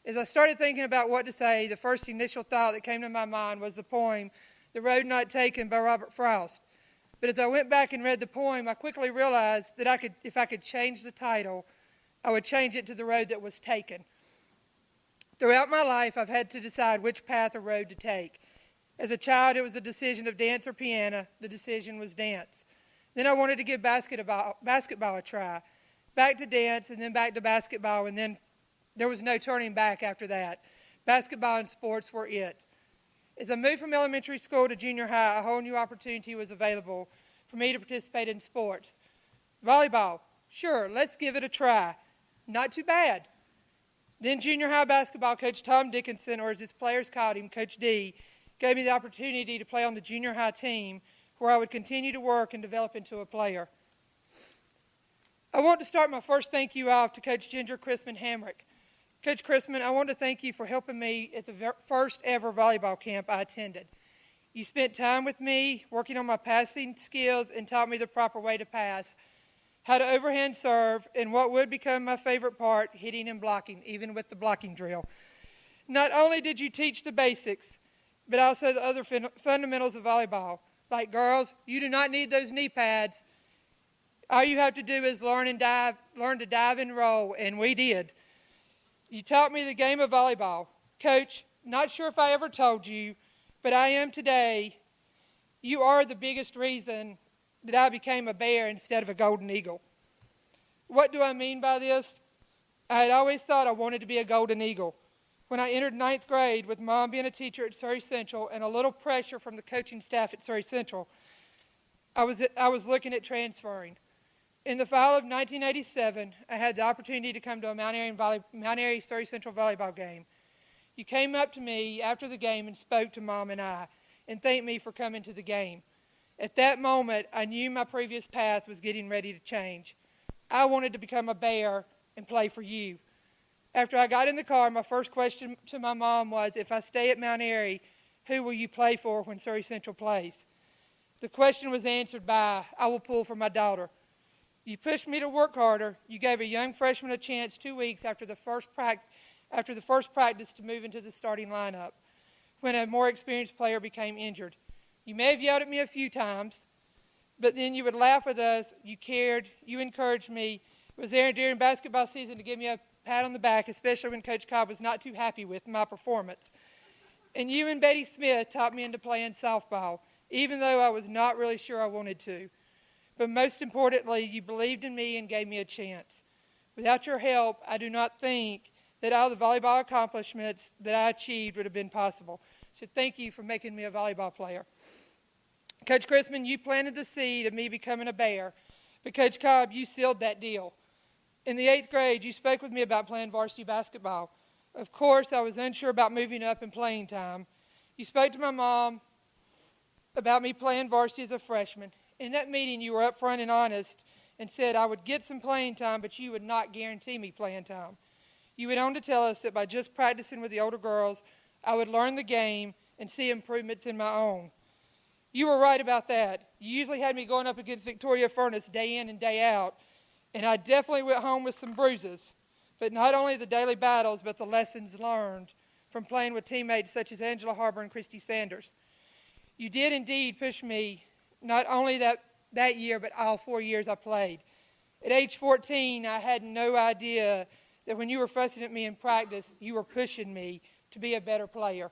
As I started thinking about what to say, the first initial thought that came to my mind was the poem, "The Road Not Taken" by Robert Frost. But as I went back and read the poem, I quickly realized that if I could change the title, I would change it to "The Road That Was Taken." Throughout my life, I've had to decide which path or road to take. As a child, it was a decision of dance or piano. The decision was dance. Then I wanted to give basketball a try. Back to dance, and then back to basketball, and then there was no turning back after that. Basketball and sports were it. As I moved from elementary school to junior high, a whole new opportunity was available for me to participate in sports. Volleyball, sure, let's give it a try. Not too bad. Then junior high basketball coach Tom Dickinson, or as his players called him, Coach D, gave me the opportunity to play on the junior high team where I would continue to work and develop into a player. I want to start my first thank you off to Coach Ginger Chrisman Hamrick. Coach Chrisman, I want to thank you for helping me at the first ever volleyball camp I attended. You spent time with me, working on my passing skills, and taught me the proper way to pass, how to overhand serve, and what would become my favorite part, hitting and blocking, even with the blocking drill. Not only did you teach the basics, but also the other fundamentals of volleyball. Like, girls, you do not need those knee pads. All you have to do is learn to dive and roll, and we did. You taught me the game of volleyball. Coach, not sure if I ever told you, but I am today. You are the biggest reason that I became a bear instead of a golden eagle. What do I mean by this? I had always thought I wanted to be a golden eagle. When I entered ninth grade, with Mom being a teacher at Surrey Central and a little pressure from the coaching staff at Surrey Central, I was looking at transferring. In the fall of 1987, I had the opportunity to come to a Mount Airy Surrey Central volleyball game. You came up to me after the game and spoke to Mom and I and thanked me for coming to the game. At that moment, I knew my previous path was getting ready to change. I wanted to become a Bear and play for you. After I got in the car, my first question to my mom was, if I stay at Mount Airy, who will you play for when Surrey Central plays? The question was answered by, I will pull for my daughter. You pushed me to work harder. You gave a young freshman a chance 2 weeks after the first practice to move into the starting lineup when a more experienced player became injured. You may have yelled at me a few times, but then you would laugh with us. You cared. You encouraged me. Was there during basketball season to give me a pat on the back, especially when Coach Cobb was not too happy with my performance. And you and Betty Smith taught me into playing softball, even though I was not really sure I wanted to. But most importantly, you believed in me and gave me a chance. Without your help, I do not think that all the volleyball accomplishments that I achieved would have been possible. So thank you for making me a volleyball player. Coach Chrisman, you planted the seed of me becoming a Bear, but Coach Cobb, you sealed that deal. In the 8th grade, you spoke with me about playing varsity basketball. Of course, I was unsure about moving up and playing time. You spoke to my mom about me playing varsity as a freshman. In that meeting, you were upfront and honest and said I would get some playing time, but you would not guarantee me playing time. You went on to tell us that by just practicing with the older girls, I would learn the game and see improvements in my own. You were right about that. You usually had me going up against Victoria Furnace day in and day out, and I definitely went home with some bruises. But not only the daily battles, but the lessons learned from playing with teammates such as Angela Harbour and Christy Sanders. You did indeed push me, not only that year, but all 4 years I played. At age 14, I had no idea that when you were fussing at me in practice, you were pushing me to be a better player.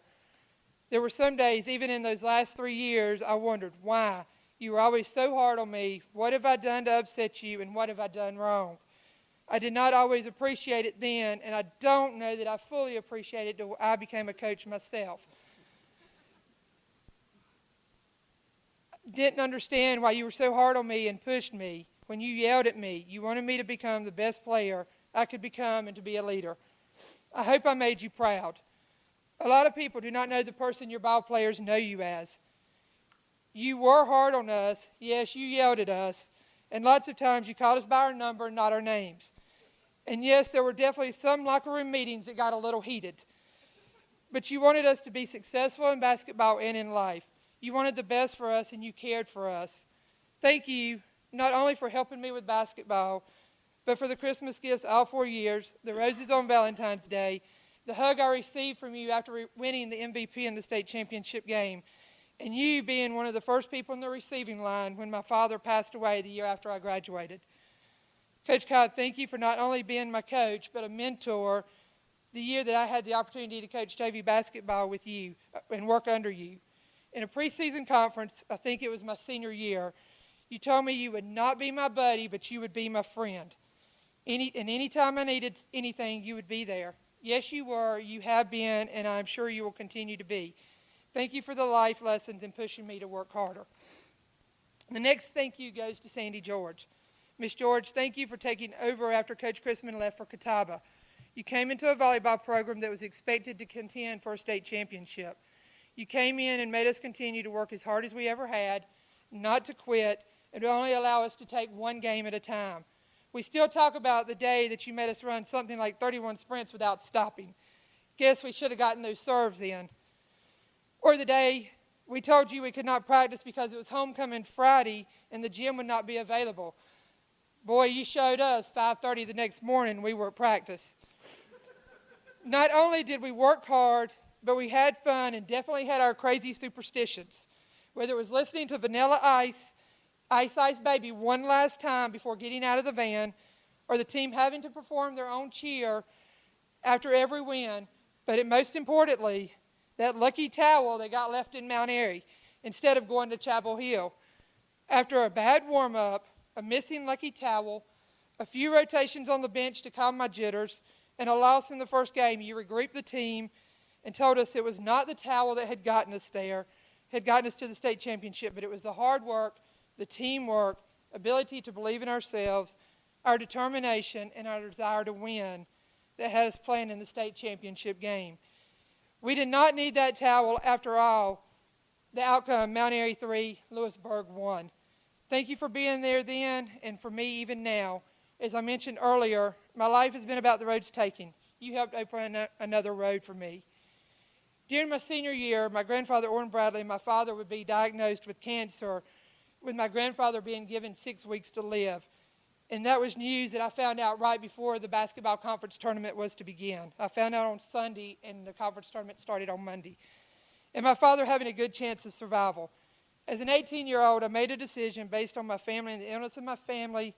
There were some days, even in those last 3 years, I wondered why. You were always so hard on me. What have I done to upset you, and what have I done wrong? I did not always appreciate it then, and I don't know that I fully appreciate it until I became a coach myself. Didn't understand why you were so hard on me and pushed me. When you yelled at me, you wanted me to become the best player I could become and to be a leader. I hope I made you proud. A lot of people do not know the person your ball players know you as. You were hard on us. Yes, you yelled at us. And lots of times you called us by our number, not our names. And yes, there were definitely some locker room meetings that got a little heated. But you wanted us to be successful in basketball and in life. You wanted the best for us, and you cared for us. Thank you, not only for helping me with basketball, but for the Christmas gifts all 4 years, the roses on Valentine's Day, the hug I received from you after winning the MVP in the state championship game, and you being one of the first people in the receiving line when my father passed away the year after I graduated. Coach Cobb, thank you for not only being my coach, but a mentor the year that I had the opportunity to coach JV basketball with you and work under you. In a preseason conference, I think it was my senior year, you told me you would not be my buddy, but you would be my friend. Any time I needed anything, you would be there. Yes, you were, you have been, and I'm sure you will continue to be. Thank you for the life lessons and pushing me to work harder. The next thank you goes to Sandy George. Miss George, thank you for taking over after Coach Chrisman left for Catawba. You came into a volleyball program that was expected to contend for a state championship. You came in and made us continue to work as hard as we ever had, not to quit, and to only allow us to take one game at a time. We still talk about the day that you made us run something like 31 sprints without stopping. Guess we should have gotten those serves in. Or the day we told you we could not practice because it was homecoming Friday and the gym would not be available. Boy, you showed us 5:30 the next morning we were at practice. Not only did we work hard, but we had fun and definitely had our crazy superstitions. Whether it was listening to Vanilla Ice, Ice Ice Baby one last time before getting out of the van, or the team having to perform their own cheer after every win, but most importantly, that lucky towel that got left in Mount Airy instead of going to Chapel Hill. After a bad warm-up, a missing lucky towel, a few rotations on the bench to calm my jitters, and a loss in the first game, you regrouped the team and told us it was not the towel that had gotten us there, had gotten us to the state championship, but it was the hard work, the teamwork, ability to believe in ourselves, our determination, and our desire to win that had us playing in the state championship game. We did not need that towel. After all, the outcome, Mount Airy 3, Lewisburg 1. Thank you for being there then and for me even now. As I mentioned earlier, my life has been about the roads taken. You helped open another road for me. During my senior year, my grandfather, Orrin Bradley, and my father would be diagnosed with cancer, with my grandfather being given 6 weeks to live. And that was news that I found out right before the basketball conference tournament was to begin. I found out on Sunday, and the conference tournament started on Monday. And my father having a good chance of survival. As an 18-year-old, I made a decision based on my family and the illness of my family,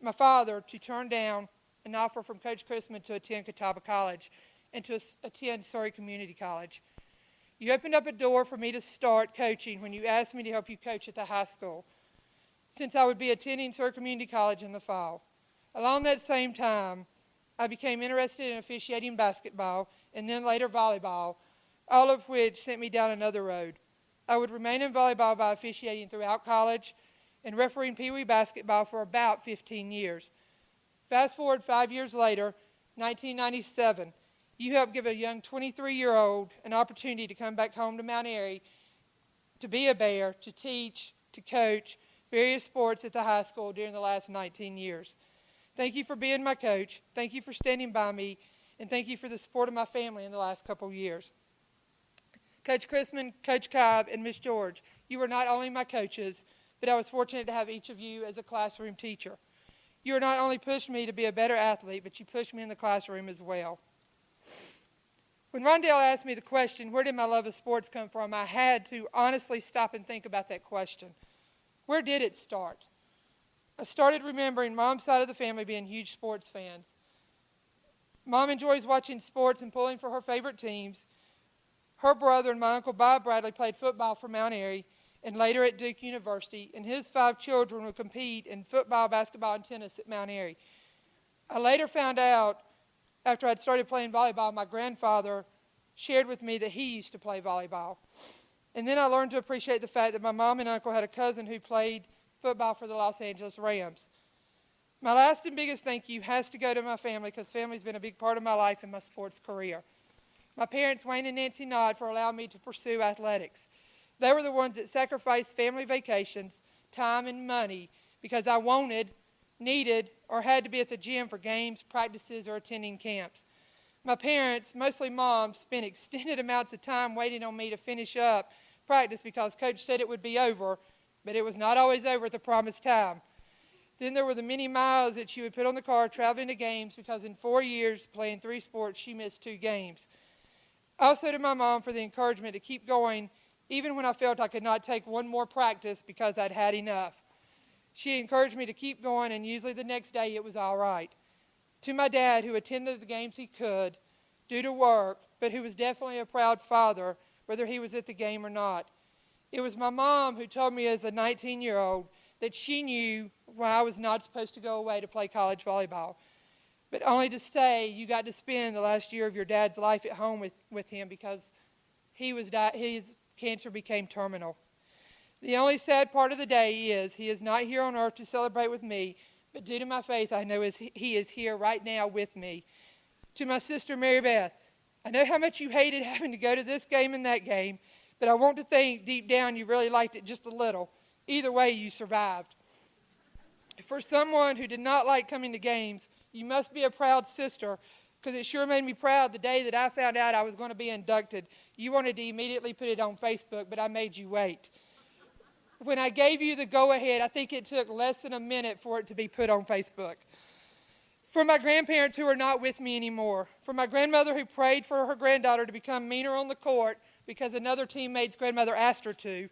my father, to turn down an offer from Coach Chrisman to attend Catawba College and to attend Surrey Community College. You opened up a door for me to start coaching when you asked me to help you coach at the high school, since I would be attending Surrey Community College in the fall. Along that same time, I became interested in officiating basketball and then later volleyball, all of which sent me down another road. I would remain in volleyball by officiating throughout college and refereeing Pee Wee basketball for about 15 years. Fast forward 5 years later, 1997, you helped give a young 23-year-old an opportunity to come back home to Mount Airy, to be a Bear, to teach, to coach various sports at the high school during the last 19 years. Thank you for being my coach. Thank you for standing by me. And thank you for the support of my family in the last couple years. Coach Chrisman, Coach Cobb, and Miss George, you were not only my coaches, but I was fortunate to have each of you as a classroom teacher. You are not only pushed me to be a better athlete, but you pushed me in the classroom as well. When Rondell asked me the question, where did my love of sports come from, I had to honestly stop and think about that question. Where did it start? I started remembering Mom's side of the family being huge sports fans. Mom enjoys watching sports and pulling for her favorite teams. Her brother and my Uncle Bob Bradley played football for Mount Airy and later at Duke University, and his 5 children would compete in football, basketball, and tennis at Mount Airy. I later found out, after I'd started playing volleyball, my grandfather shared with me that he used to play volleyball. And then I learned to appreciate the fact that my mom and uncle had a cousin who played football for the Los Angeles Rams. My last and biggest thank you has to go to my family, because family's been a big part of my life and my sports career. My parents, Wayne and Nancy Nod, for allowing me to pursue athletics. They were the ones that sacrificed family vacations, time, and money because I wanted, needed, or had to be at the gym for games, practices, or attending camps. My parents, mostly Mom, spent extended amounts of time waiting on me to finish up practice because Coach said it would be over, but it was not always over at the promised time. Then there were the many miles that she would put on the car traveling to games because in 4 years playing 3 sports, she missed 2 games. Also to my mom for the encouragement to keep going even when I felt I could not take one more practice because I'd had enough. She encouraged me to keep going, and usually the next day it was all right. To my dad, who attended the games he could due to work, but who was definitely a proud father, whether he was at the game or not. It was my mom who told me as a 19-year-old that she knew why I was not supposed to go away to play college volleyball, but only to say you got to spend the last year of your dad's life at home with him because his cancer became terminal. The only sad part of the day is he is not here on earth to celebrate with me, but due to my faith, I know he is here right now with me. To my sister, Mary Beth, I know how much you hated having to go to this game and that game, but I want to think deep down you really liked it just a little. Either way, you survived. For someone who did not like coming to games, you must be a proud sister, because it sure made me proud the day that I found out I was going to be inducted. You wanted to immediately put it on Facebook, but I made you wait. When I gave you the go-ahead, I think it took less than a minute for it to be put on Facebook. For my grandparents who are not with me anymore. For my grandmother who prayed for her granddaughter to become meaner on the court because another teammate's grandmother asked her to.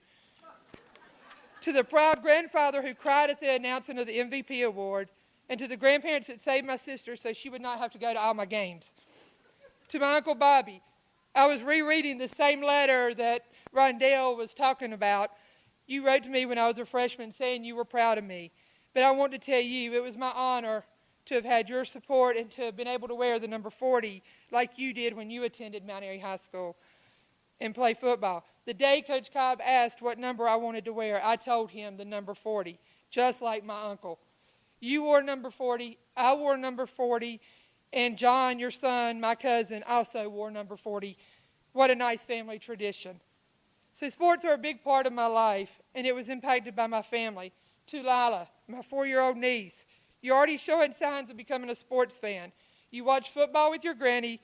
To the proud grandfather who cried at the announcement of the MVP award. And to the grandparents that saved my sister so she would not have to go to all my games. To my Uncle Bobby, I was rereading the same letter that Rondell was talking about. You wrote to me when I was a freshman saying you were proud of me. But I want to tell you it was my honor to have had your support and to have been able to wear the number 40 like you did when you attended Mount Airy High School and play football. The day Coach Cobb asked what number I wanted to wear, I told him the number 40, just like my uncle. You wore number 40, I wore number 40, and John, your son, my cousin, also wore number 40. What a nice family tradition. So sports are a big part of my life, and it was impacted by my family. To Lila, my 4-year-old niece, you're already showing signs of becoming a sports fan. You watch football with your granny,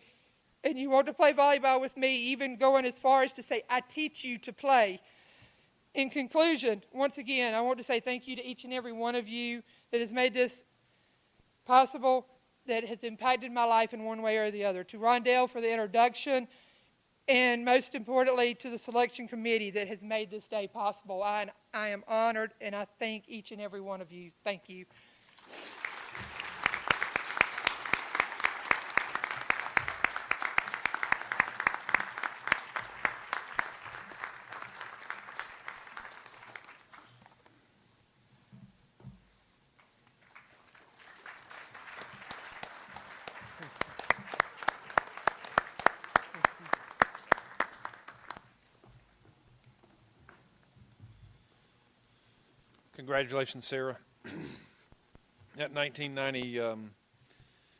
and you want to play volleyball with me, even going as far as to say, I teach you to play. In conclusion, once again, I want to say thank you to each and every one of you that has made this possible, that has impacted my life in one way or the other. To Rondell for the introduction, and most importantly, to the selection committee that has made this day possible. I am honored, and I thank each and every one of you. Thank you. Congratulations, Sarah. That 1990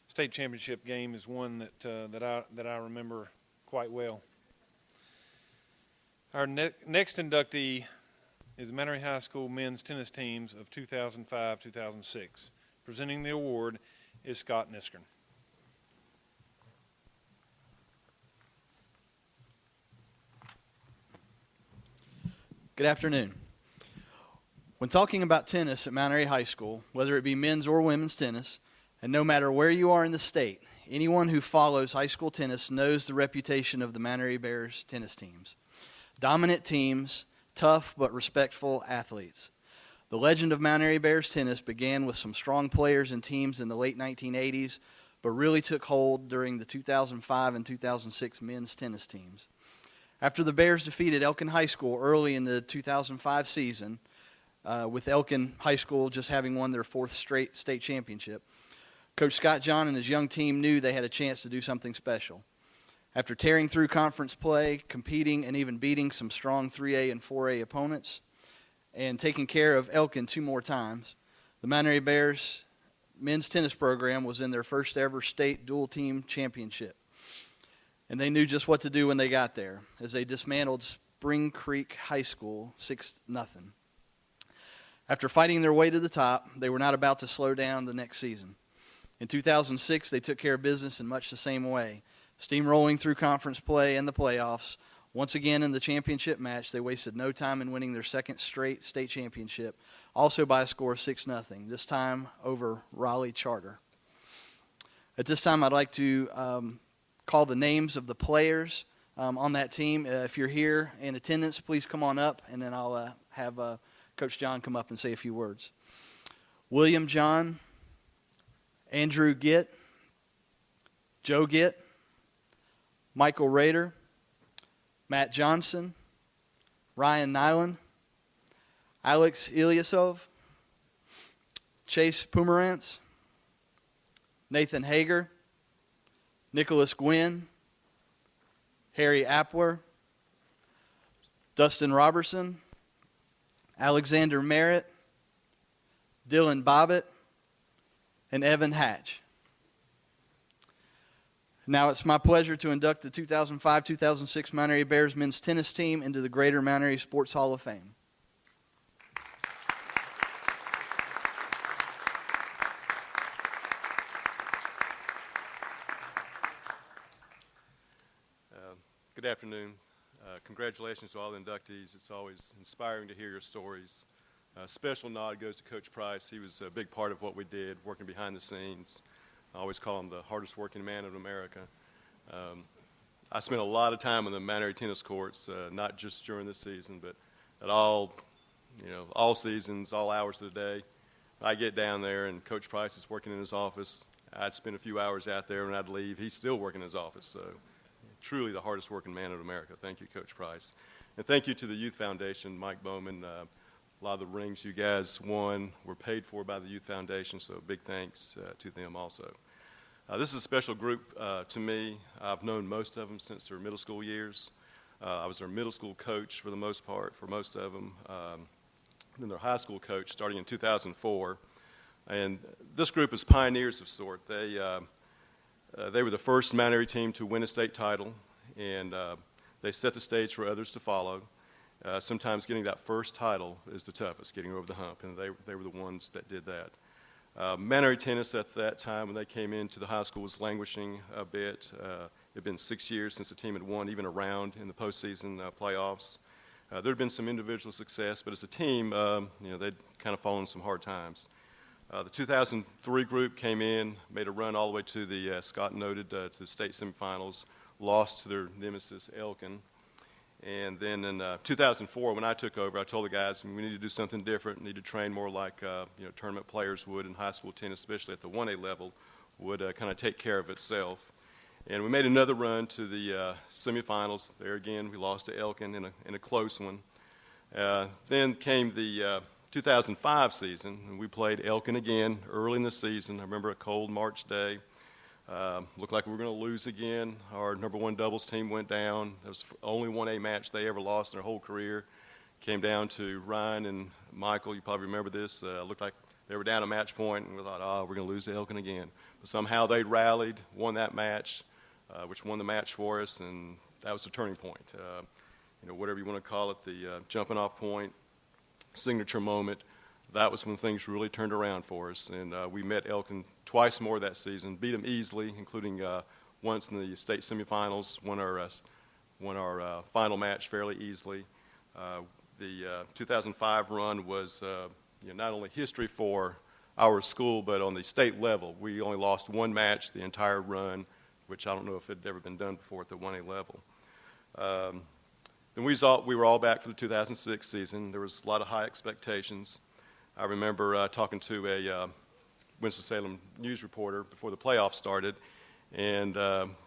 state championship game is one that I remember quite well. Our next inductee is the Mount Airy High School men's tennis teams of 2005-2006. Presenting the award is Scott Niskern. Good afternoon. When talking about tennis at Mount Airy High School, whether it be men's or women's tennis, and no matter where you are in the state, anyone who follows high school tennis knows the reputation of the Mount Airy Bears tennis teams. Dominant teams, tough but respectful athletes. The legend of Mount Airy Bears tennis began with some strong players and teams in the late 1980s, but really took hold during the 2005 and 2006 men's tennis teams. After the Bears defeated Elkin High School early in the 2005 season, with Elkin High School just having won their 4th straight state championship, Coach Scott John and his young team knew they had a chance to do something special. After tearing through conference play, competing, and even beating some strong 3A and 4A opponents, and taking care of Elkin 2 more times, the Mount Airy Bears men's tennis program was in their first ever state dual team championship. And they knew just what to do when they got there, as they dismantled Spring Creek High School 6-0. After fighting their way to the top, they were not about to slow down the next season. In 2006, they took care of business in much the same way, steamrolling through conference play and the playoffs. Once again in the championship match, they wasted no time in winning their 2nd straight state championship, also by a score of 6-0, this time over Raleigh Charter. At this time, I'd like to call the names of the players on that team. If you're here in attendance, please come on up, and then I'll have Coach John come up and say a few words. William John, Andrew Gitt, Joe Gitt, Michael Rader, Matt Johnson, Ryan Nyland, Alex Ilyasov, Chase Pomerantz, Nathan Hager, Nicholas Gwynn, Harry Appler, Dustin Robertson, Alexander Merritt, Dylan Bobbitt, and Evan Hatch. Now it's my pleasure to induct the 2005-2006 Mount Airy Bears men's tennis team into the Greater Mount Airy Sports Hall of Fame. Good afternoon. Congratulations to all the inductees. It's always inspiring to hear your stories. Special nod goes to Coach Price. He was a big part of what we did, working behind the scenes. I always call him the hardest working man in America. I spent a lot of time on the Mount Airy tennis courts, not just during this season, but at all seasons, all hours of the day. I get down there and Coach Price is working in his office. I'd spend a few hours out there and I'd leave. He's still working in his office. So truly the hardest working man in America. Thank you, Coach Price. And thank you to the Youth Foundation, Mike Bowman, A lot of the rings you guys won were paid for by the Youth Foundation, so big thanks to them also. This is a special group to me. I've known most of them since their middle school years. I was their middle school coach for the most part, for most of them. Then their high school coach starting in 2004. And this group is pioneers of sort. They were the first Mount Airy team to win a state title, and they set the stage for others to follow. Sometimes getting that first title is the toughest, getting over the hump, and they were the ones that did that. Mount Airy tennis at that time, when they came into the high school, was languishing a bit. It had been 6 years since the team had won even a round in the postseason playoffs. There had been some individual success, but as a team, they'd kind of fallen some hard times. The 2003 group came in, made a run all the way to the, Scott noted, to the state semifinals, lost to their nemesis, Elkin. And then in 2004, when I took over, I told the guys, we need to do something different, need to train more like tournament players would in high school tennis, especially at the 1A level, would kind of take care of itself. And we made another run to the semifinals. There again, we lost to Elkin in a close one. Then came the 2005 season, and we played Elkin again early in the season. I remember a cold March day. Looked like we were going to lose again. Our number one doubles team went down. That was the only 1A match they ever lost in their whole career. Came down to Ryan and Michael. You probably remember this. Looked like they were down a match point, and we thought, we're going to lose to Elkin again. But somehow they rallied, won that match, which won the match for us, and that was the turning point. Whatever you want to call it, the jumping off point, signature moment. That was when things really turned around for us, and we met Elkin twice more that season, beat them easily, including once in the state semifinals, won our final match fairly easily. The 2005 run was not only history for our school, but on the state level. We only lost one match the entire run, which I don't know if it had ever been done before at the 1A level. Then we were all back for the 2006 season. There was a lot of high expectations. I remember talking to a Winston-Salem news reporter before the playoffs started, and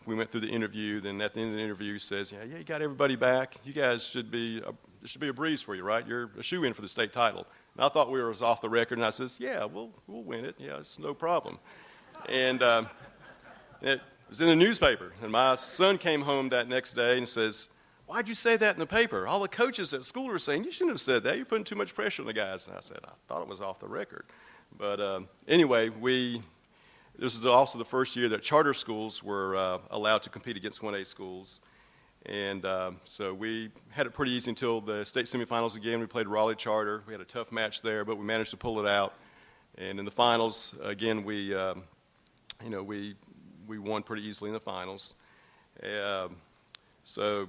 we went through the interview. Then at the end of the interview, he says, yeah, you got everybody back. You guys should be a breeze for you, right? You're a shoe-in for the state title. And I thought we were off the record, and I says, yeah, we'll win it. Yeah, it's no problem. And it was in the newspaper, and my son came home that next day and says, why'd you say that in the paper? All the coaches at school are saying, you shouldn't have said that. You're putting too much pressure on the guys. And I said, I thought it was off the record. But anyway, this is also the first year that charter schools were allowed to compete against 1A schools. And so we had it pretty easy until the state semifinals again. We played Raleigh Charter. We had a tough match there, but we managed to pull it out. And in the finals, again, we won pretty easily in the finals. So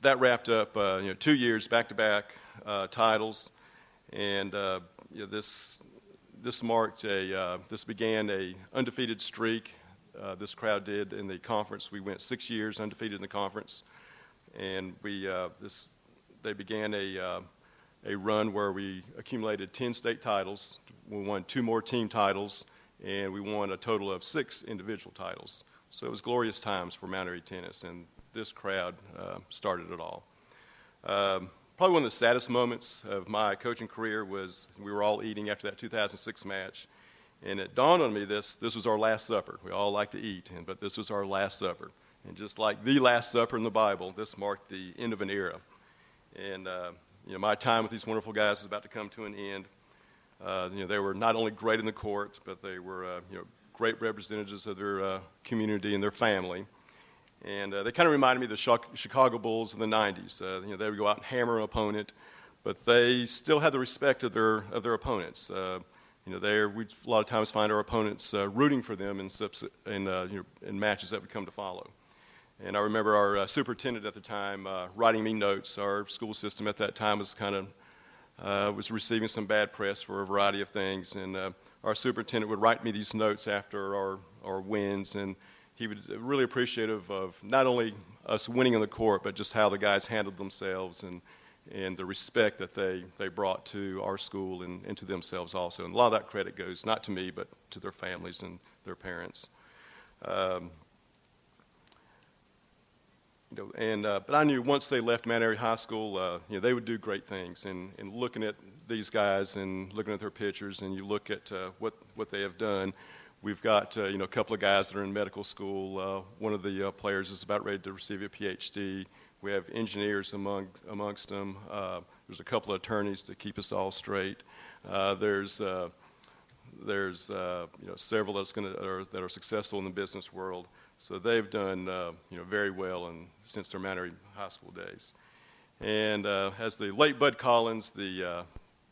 that wrapped up 2 years back-to-back titles, and this began a undefeated streak. This crowd did in the conference. We went 6 years undefeated in the conference, and they began a run where we accumulated 10 state titles. We won 2 more team titles, and we won a total of 6 individual titles. So it was glorious times for Mount Airy tennis, and this crowd started it all. Probably one of the saddest moments of my coaching career was we were all eating after that 2006 match, and it dawned on me this was our last supper. We all like to eat, but this was our last supper. And just like the last supper in the Bible, this marked the end of an era. And my time with these wonderful guys is about to come to an end. They were not only great in the court, but they were great representatives of their community and their family. And they kind of reminded me of the Chicago Bulls in the 90s. They would go out and hammer an opponent, but they still had the respect of their opponents. We a lot of times find our opponents rooting for them in matches that would come to follow. And I remember our superintendent at the time writing me notes. Our school system at that time was was receiving some bad press for a variety of things, and our superintendent would write me these notes after our wins, and he was really appreciative of not only us winning on the court, but just how the guys handled themselves and the respect that they brought to our school and to themselves also. And a lot of that credit goes not to me, but to their families and their parents. But I knew once they left Mount Airy High School, they would do great things. And looking at these guys and looking at their pictures, and you look at what they have done. We've got a couple of guys that are in medical school. One of the players is about ready to receive a PhD. We have engineers amongst them. There's a couple of attorneys to keep us all straight. There's several that are successful in the business world. So they've done very well since their Mount Airy high school days. And as the late Bud Collins, the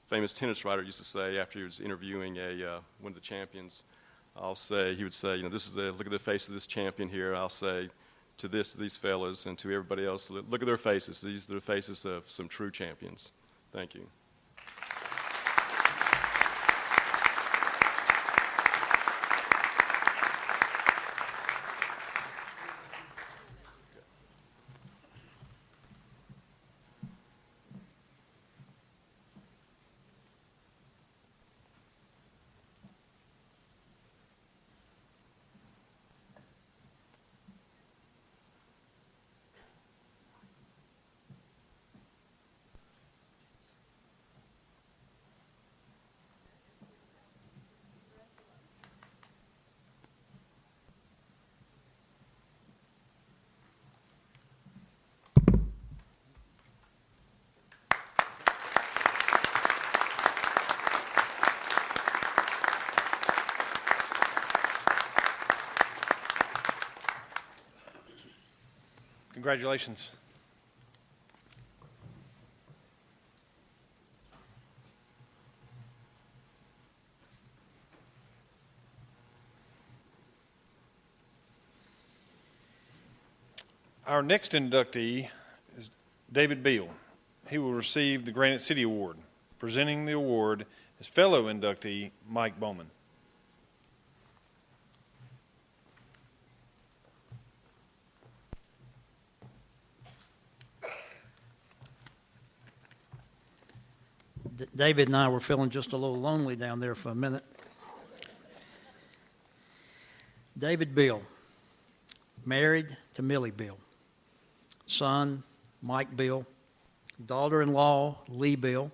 famous tennis writer, used to say after he was interviewing one of the champions, he would say, look at the face of this champion here. I'll say to these fellas and to everybody else, look at their faces. These are the faces of some true champions. Thank you. Congratulations. Our next inductee is David Beal. He will receive the Granite City Award. Presenting the award is fellow inductee Mike Bowman. David and I were feeling just a little lonely down there for a minute. David Beal, married to Millie Beal. Son, Mike Beal. Daughter-in-law, Lee Beal.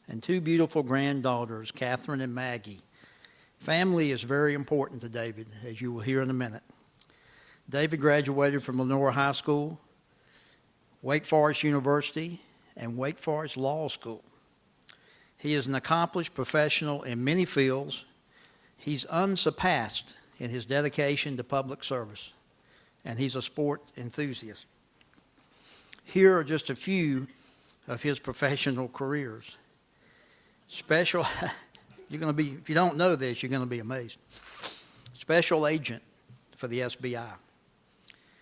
And two beautiful granddaughters, Catherine and Maggie. Family is very important to David, as you will hear in a minute. David graduated from Lenore High School, Wake Forest University, and Wake Forest Law School. He is an accomplished professional in many fields. He's unsurpassed in his dedication to public service, and he's a sport enthusiast. Here are just a few of his professional careers. If you don't know this, you're going to be amazed. Special agent for the SBI.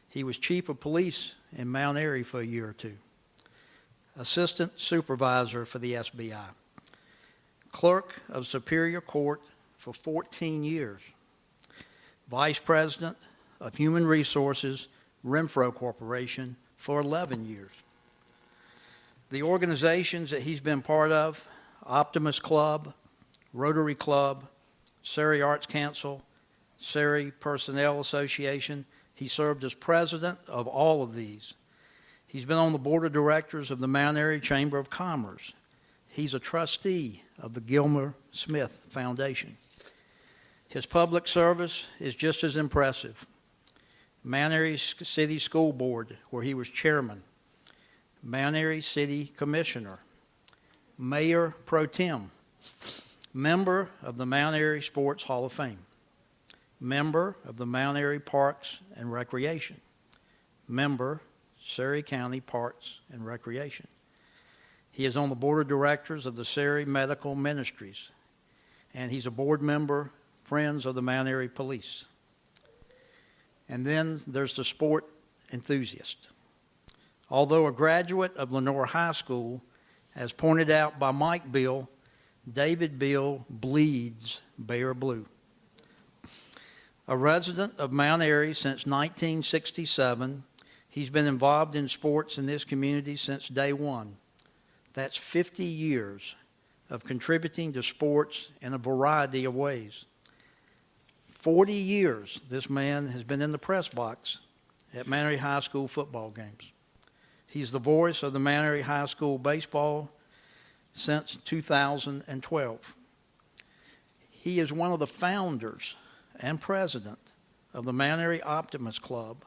He was chief of police in Mount Airy for a year or two. Assistant supervisor for the SBI. Clerk of Superior Court for 14 years. Vice President of Human Resources, Renfro Corporation, for 11 years. The organizations that he's been part of, Optimus Club, Rotary Club, Surrey Arts Council, Surrey Personnel Association, he served as president of all of these. He's been on the board of directors of the Mount Airy Chamber of Commerce. He's a trustee of the Gilmer Smith Foundation. His public service is just as impressive. Mount Airy City School Board, where he was chairman. Mount Airy City Commissioner. Mayor Pro Tem. Member of the Mount Airy Sports Hall of Fame. Member of the Mount Airy Parks and Recreation. Member, Surrey County Parks and Recreation. He is on the board of directors of the Surrey Medical Ministries, and he's a board member, Friends of the Mount Airy Police. And then there's the sport enthusiast. Although a graduate of Lenore High School, as pointed out by Mike Beal, David Beal bleeds Bear Blue. A resident of Mount Airy since 1967, he's been involved in sports in this community since day one. That's 50 years of contributing to sports in a variety of ways. 40 years this man has been in the press box at Mount Airy High School football games. He's the voice of the Mount Airy High School baseball since 2012. He is one of the founders and president of the Mount Airy Optimist Club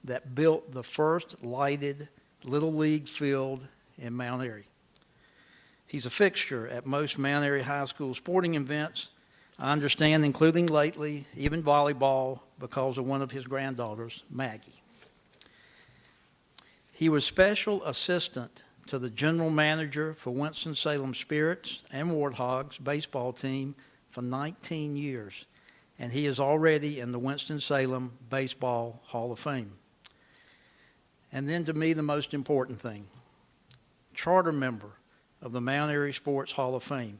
that built the first lighted Little League field in Mount Airy. He's a fixture at most Mount Airy High School sporting events, I understand, including lately, even volleyball, because of one of his granddaughters, Maggie. He was special assistant to the general manager for Winston-Salem Spirits and Warthogs baseball team for 19 years, and he is already in the Winston-Salem Baseball Hall of Fame. And then to me, the most important thing, charter member of the Mount Airy Sports Hall of Fame.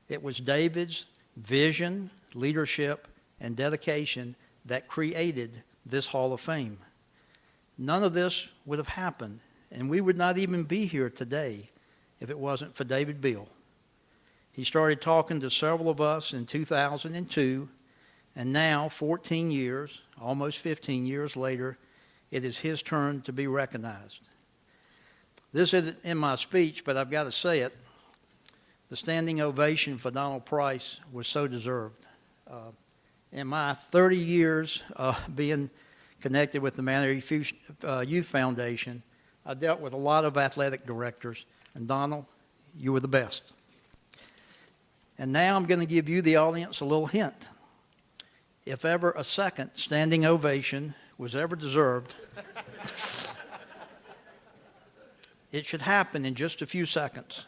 It was David's vision, leadership, and dedication that created this Hall of Fame. None of this would have happened, and we would not even be here today if it wasn't for David Beal. He started talking to several of us in 2002, and now, 14 years, almost 15 years later, it is his turn to be recognized. This isn't in my speech, but I've got to say it. The standing ovation for Donald Price was so deserved. In my 30 years being connected with the Mount Airy Youth Foundation, I dealt with a lot of athletic directors, and Donald, you were the best. And now I'm going to give you, the audience, a little hint. If ever a second standing ovation was ever deserved, it should happen in just a few seconds.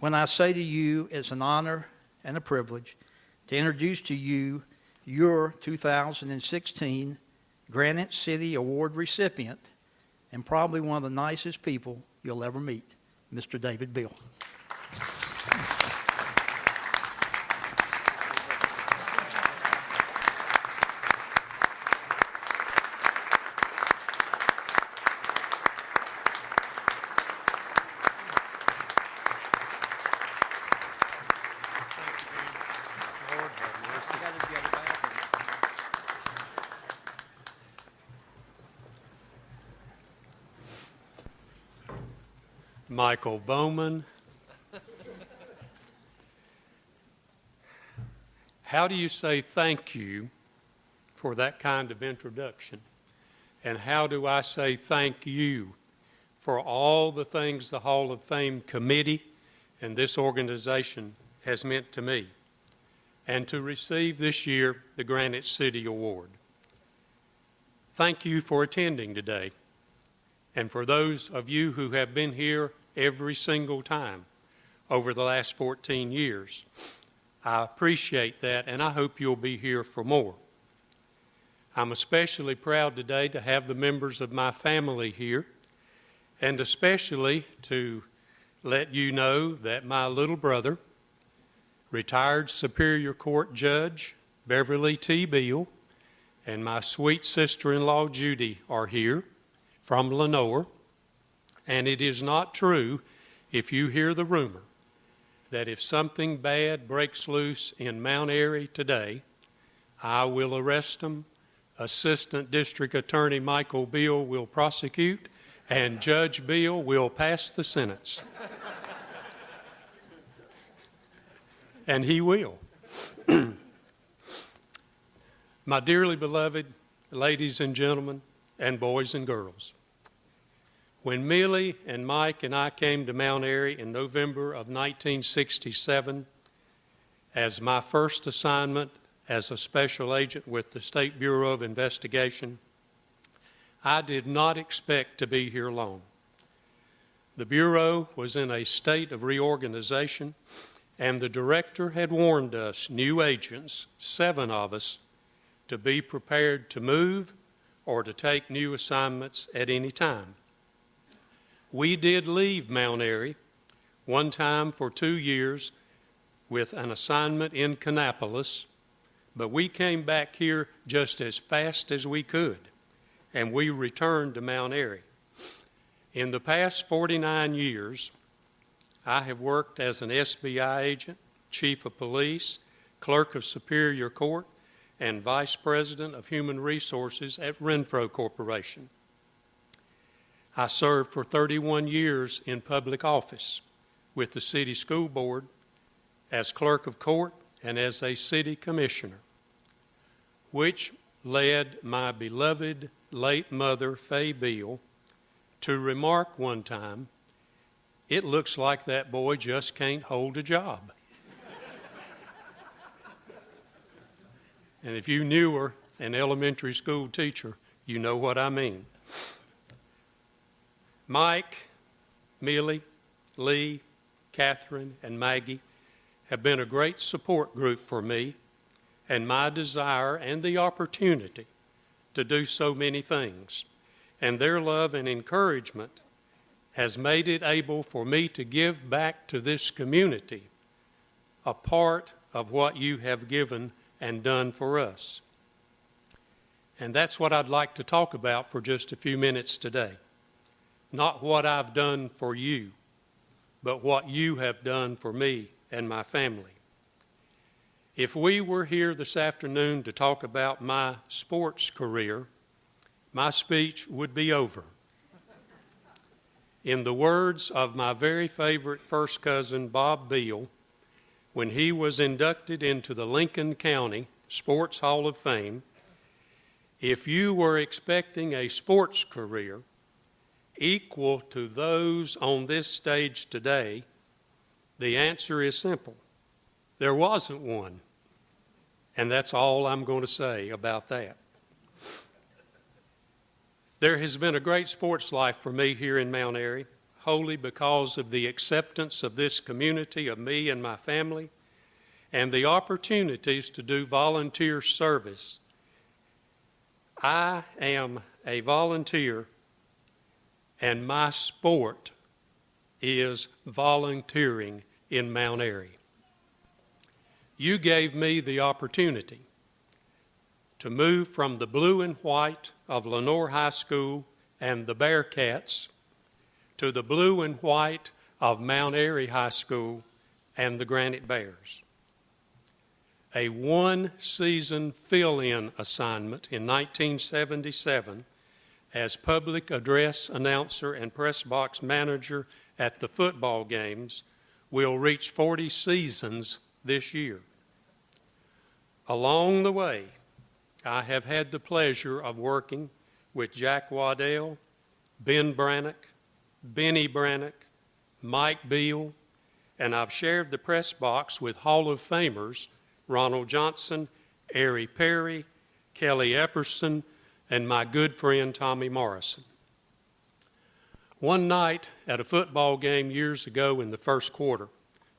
When I say to you, it's an honor and a privilege to introduce to you your 2016 Granite City Award recipient and probably one of the nicest people you'll ever meet, Mr. David Beal. Michael Bowman. How do you say thank you for that kind of introduction? And how do I say thank you for all the things the Hall of Fame committee and this organization has meant to me, and to receive this year the Granite City Award? Thank you for attending today. And for those of you who have been here every single time over the last 14 years, I appreciate that, and I hope you'll be here for more. I'm especially proud today to have the members of my family here, and especially to let you know that my little brother, retired Superior Court Judge Beverly T. Beal, and my sweet sister-in-law Judy are here from Lenore. And it is not true if you hear the rumor that if something bad breaks loose in Mount Airy today, I will arrest them, Assistant District Attorney Michael Beal will prosecute, and Judge Beal will pass the sentence. And he will. My dearly beloved ladies and gentlemen, and boys and girls, when Millie and Mike and I came to Mount Airy in November of 1967 as my first assignment as a special agent with the State Bureau of Investigation, I did not expect to be here long. The Bureau was in a state of reorganization, and the director had warned us, new agents, 7 of us, to be prepared to move or to take new assignments at any time. We did leave Mount Airy one time for 2 years with an assignment in Kannapolis, but we came back here just as fast as we could, and we returned to Mount Airy. In the past 49 years, I have worked as an SBI agent, chief of police, clerk of Superior Court, and vice president of human resources at Renfro Corporation. I served for 31 years in public office, with the city school board, as clerk of court, and as a city commissioner, which led my beloved late mother, Fay Beal, to remark one time, "It looks like that boy just can't hold a job." And if you knew her, an elementary school teacher, you know what I mean. Mike, Millie, Lee, Catherine, and Maggie have been a great support group for me and my desire and the opportunity to do so many things. And their love and encouragement has made it able for me to give back to this community a part of what you have given and done for us. And that's what I'd like to talk about for just a few minutes today. Not what I've done for you, but what you have done for me and my family. If we were here this afternoon to talk about my sports career, my speech would be over. In the words of my very favorite first cousin, Bob Beal, when he was inducted into the Lincoln County Sports Hall of Fame, if you were expecting a sports career equal to those on this stage today, the answer is simple. There wasn't one. And that's all I'm going to say about that. There has been a great sports life for me here in Mount Airy, wholly because of the acceptance of this community, of me and my family, and the opportunities to do volunteer service. I am a volunteer, and my sport is volunteering in Mount Airy. You gave me the opportunity to move from the blue and white of Lenore High School and the Bearcats to the blue and white of Mount Airy High School and the Granite Bears. A one-season fill-in assignment in 1977 as public address announcer and press box manager at the football games will reach 40 seasons this year. Along the way, I have had the pleasure of working with Jack Waddell, Ben Brannock, Benny Brannock, Mike Beal, and I've shared the press box with Hall of Famers Ronald Johnson, Airy Perry, Kelly Epperson, and my good friend Tommy Morrison. One night at a football game years ago in the first quarter,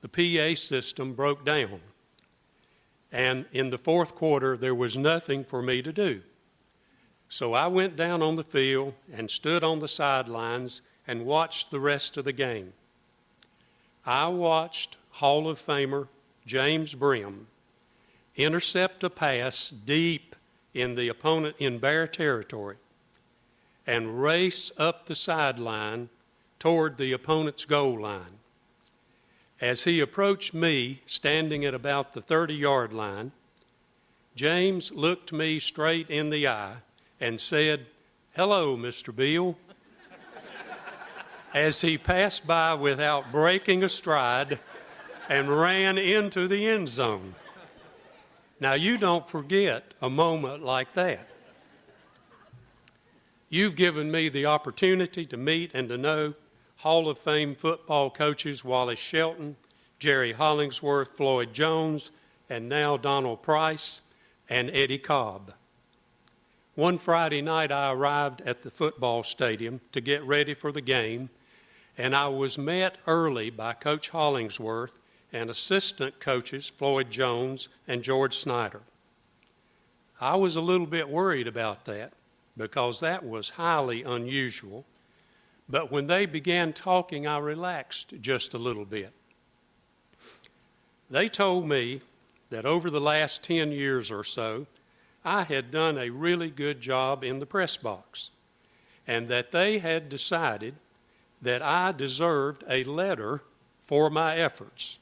the PA system broke down. And in the fourth quarter, there was nothing for me to do. So I went down on the field and stood on the sidelines and watched the rest of the game. I watched Hall of Famer James Brim intercept a pass deep in the opponent in Bear territory and race up the sideline toward the opponent's goal line. As he approached me, standing at about the 30-yard line, James looked me straight in the eye and said, "Hello, Mr. Beal," as he passed by without breaking a stride and ran into the end zone. Now, you don't forget a moment like that. You've given me the opportunity to meet and to know Hall of Fame football coaches Wallace Shelton, Jerry Hollingsworth, Floyd Jones, and now Donald Price and Eddie Cobb. One Friday night, I arrived at the football stadium to get ready for the game, and I was met early by Coach Hollingsworth and assistant coaches Floyd Jones and George Snyder. I was a little bit worried about that because that was highly unusual. But when they began talking, I relaxed just a little bit. They told me that over the last 10 years or so, I had done a really good job in the press box, and that they had decided that I deserved a letter for my efforts.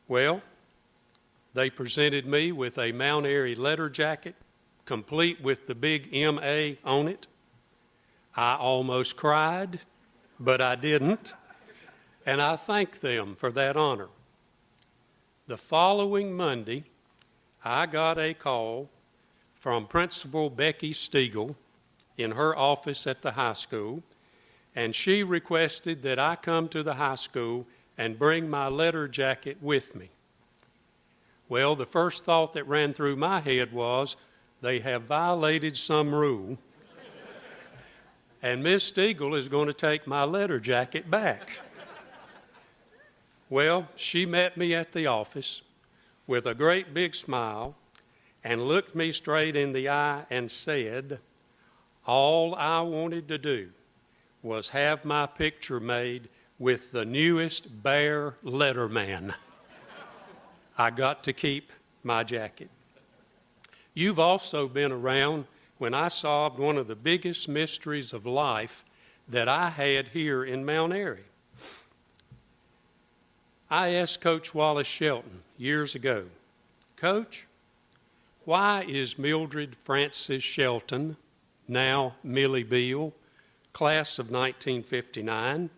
Well, they presented me with a Mount Airy letter jacket, complete with the big MA on it. I almost cried, but I didn't. and I thank them for that honor. The following Monday, I got a call from Principal Becky Stiegel in her office at the high school, and she requested that I come to the high school and bring my letter jacket with me. Well, the first thought that ran through my head was, they have violated some rule, and Miss Stiegel is going to take my letter jacket back. Well, she met me at the office with a great big smile and looked me straight in the eye and said, all I wanted to do was have my picture made with the newest Bear letterman. I got to keep my jacket. You've also been around when I solved one of the biggest mysteries of life that I had here in Mount Airy. I asked Coach Wallace Shelton years ago, Coach, why is Mildred Frances Shelton, now Millie Beal, class of 1959,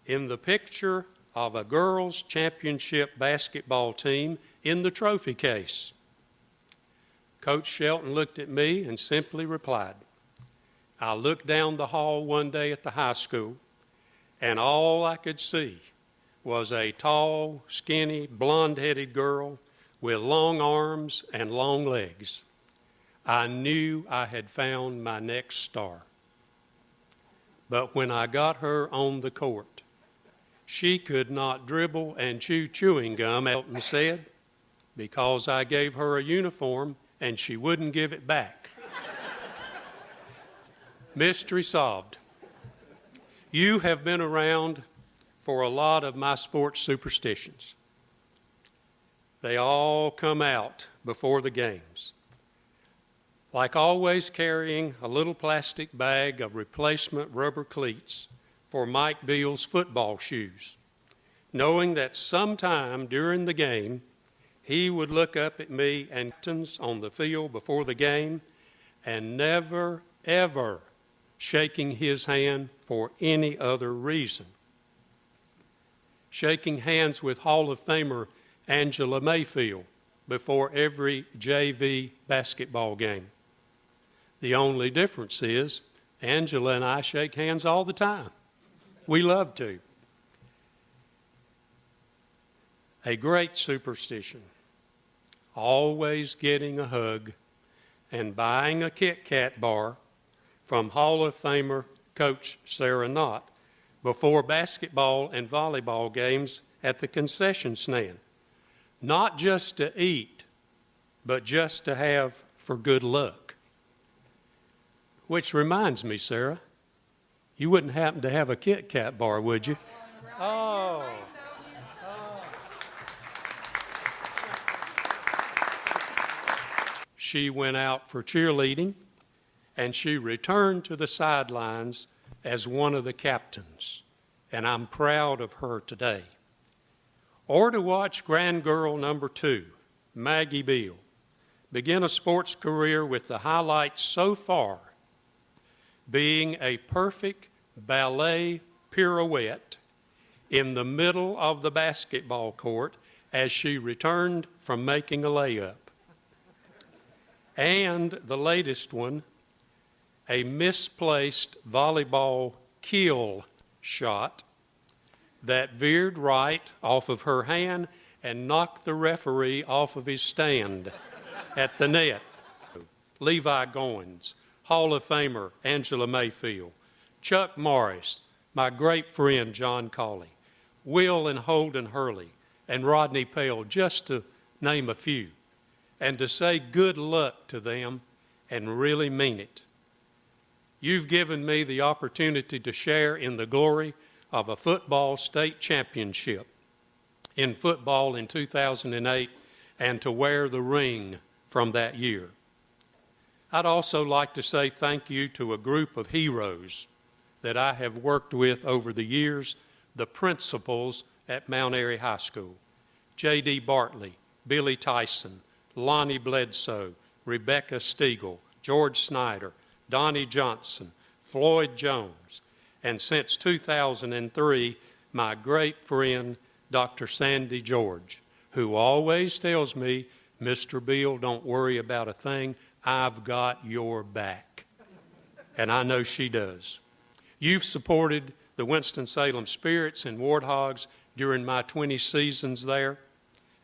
in the picture of a girls' championship basketball team in the trophy case? Coach Shelton looked at me and simply replied, I looked down the hall one day at the high school, and all I could see was a tall, skinny, blonde-headed girl with long arms and long legs. I knew I had found my next star. But when I got her on the court, she could not dribble and chew chewing gum, Elton said, because I gave her a uniform and she wouldn't give it back. Mystery solved. You have been around for a lot of my sports superstitions. They all come out before the games. Like always carrying a little plastic bag of replacement rubber cleats for Mike Beal's football shoes, knowing that sometime during the game he would look up at me and on the field before the game and never, ever shaking his hand for any other reason. Shaking hands with Hall of Famer Angela Mayfield before every JV basketball game. The only difference is Angela and I shake hands all the time. We love to. A great superstition. Always getting a hug and buying a Kit Kat bar from Hall of Famer Coach Sarah Knott before basketball and volleyball games at the concession stand. Not just to eat, but just to have for good luck. Which reminds me, Sarah, you wouldn't happen to have a Kit Kat bar, would you? Oh. She went out for cheerleading, and she returned to the sidelines as one of the captains, and I'm proud of her today. Or to watch grand girl number 2, Maggie Beal, begin a sports career with the highlights so far being a perfect ballet pirouette in the middle of the basketball court as she returned from making a layup. And the latest one, a misplaced volleyball kill shot that veered right off of her hand and knocked the referee off of his stand at the net. Levi Goins, Hall of Famer Angela Mayfield, Chuck Morris, my great friend John Cawley, Will and Holden Hurley, and Rodney Pale, just to name a few, and to say good luck to them and really mean it. You've given me the opportunity to share in the glory of a football state championship in football in 2008 and to wear the ring from that year. I'd also like to say thank you to a group of heroes that I have worked with over the years, the principals at Mount Airy High School. J.D. Bartley, Billy Tyson, Lonnie Bledsoe, Rebecca Stiegel, George Snyder, Donnie Johnson, Floyd Jones, and since 2003, my great friend, Dr. Sandy George, who always tells me, Mr. Bill, don't worry about a thing. I've got your back. And I know she does. You've supported the Winston-Salem Spirits and Warthogs during my 20 seasons there.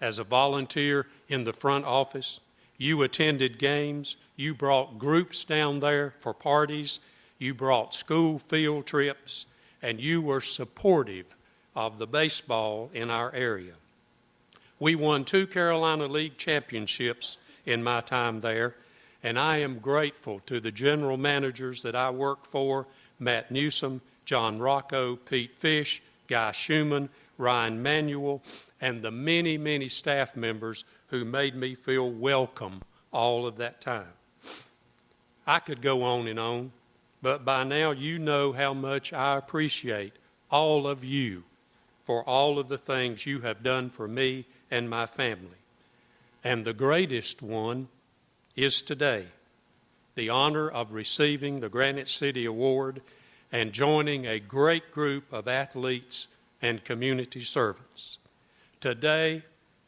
As a volunteer in the front office, you attended games. You brought groups down there for parties. You brought school field trips. And you were supportive of the baseball in our area. We won 2 Carolina League championships in my time there, and I am grateful to the general managers that I worked for, Matt Newsom, John Rocco, Pete Fish, Guy Schumann, Ryan Manuel, and the many, many staff members who made me feel welcome all of that time. I could go on, but by now you know how much I appreciate all of you for all of the things you have done for me and my family. And the greatest one is today, the honor of receiving the Granite City Award and joining a great group of athletes and community servants. Today,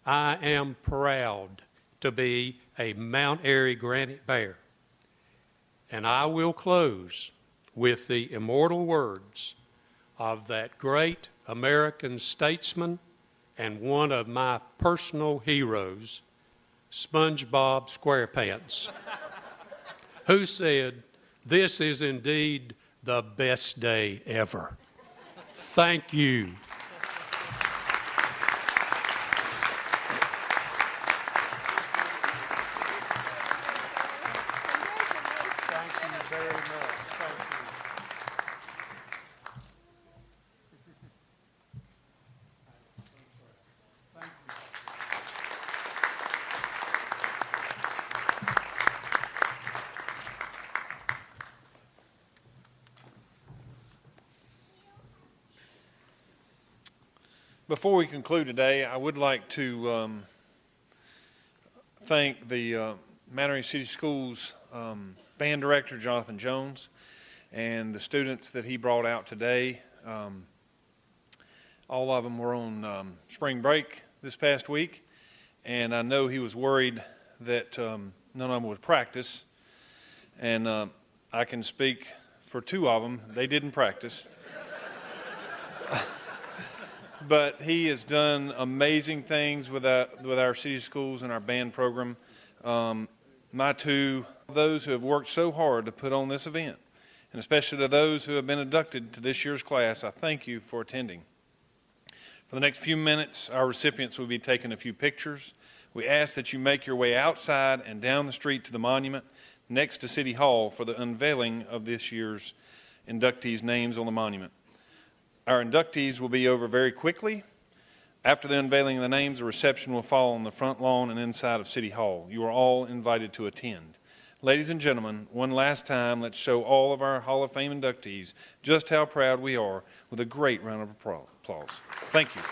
I am proud to be a Mount Airy Granite Bear. And I will close with the immortal words of that great American statesman and one of my personal heroes, SpongeBob SquarePants, who said, "This is indeed the best day ever." Thank you. Before we conclude today, I would like to thank the Mount Airy City Schools band director, Jonathan Jones, and the students that he brought out today. All of them were on spring break this past week, and I know he was worried that none of them would practice, and I can speak for 2 of them. They didn't practice. But he has done amazing things with our city schools and our band program. My 2, those who have worked so hard to put on this event, and especially to those who have been inducted to this year's class, I thank you for attending. For the next few minutes, our recipients will be taking a few pictures. We ask that you make your way outside and down the street to the monument next to City Hall for the unveiling of this year's inductees' names on the monument. Our inductees will be over very quickly. After the unveiling of the names, the reception will follow on the front lawn and inside of City Hall. You are all invited to attend. Ladies and gentlemen, one last time, let's show all of our Hall of Fame inductees just how proud we are with a great round of applause. Thank you.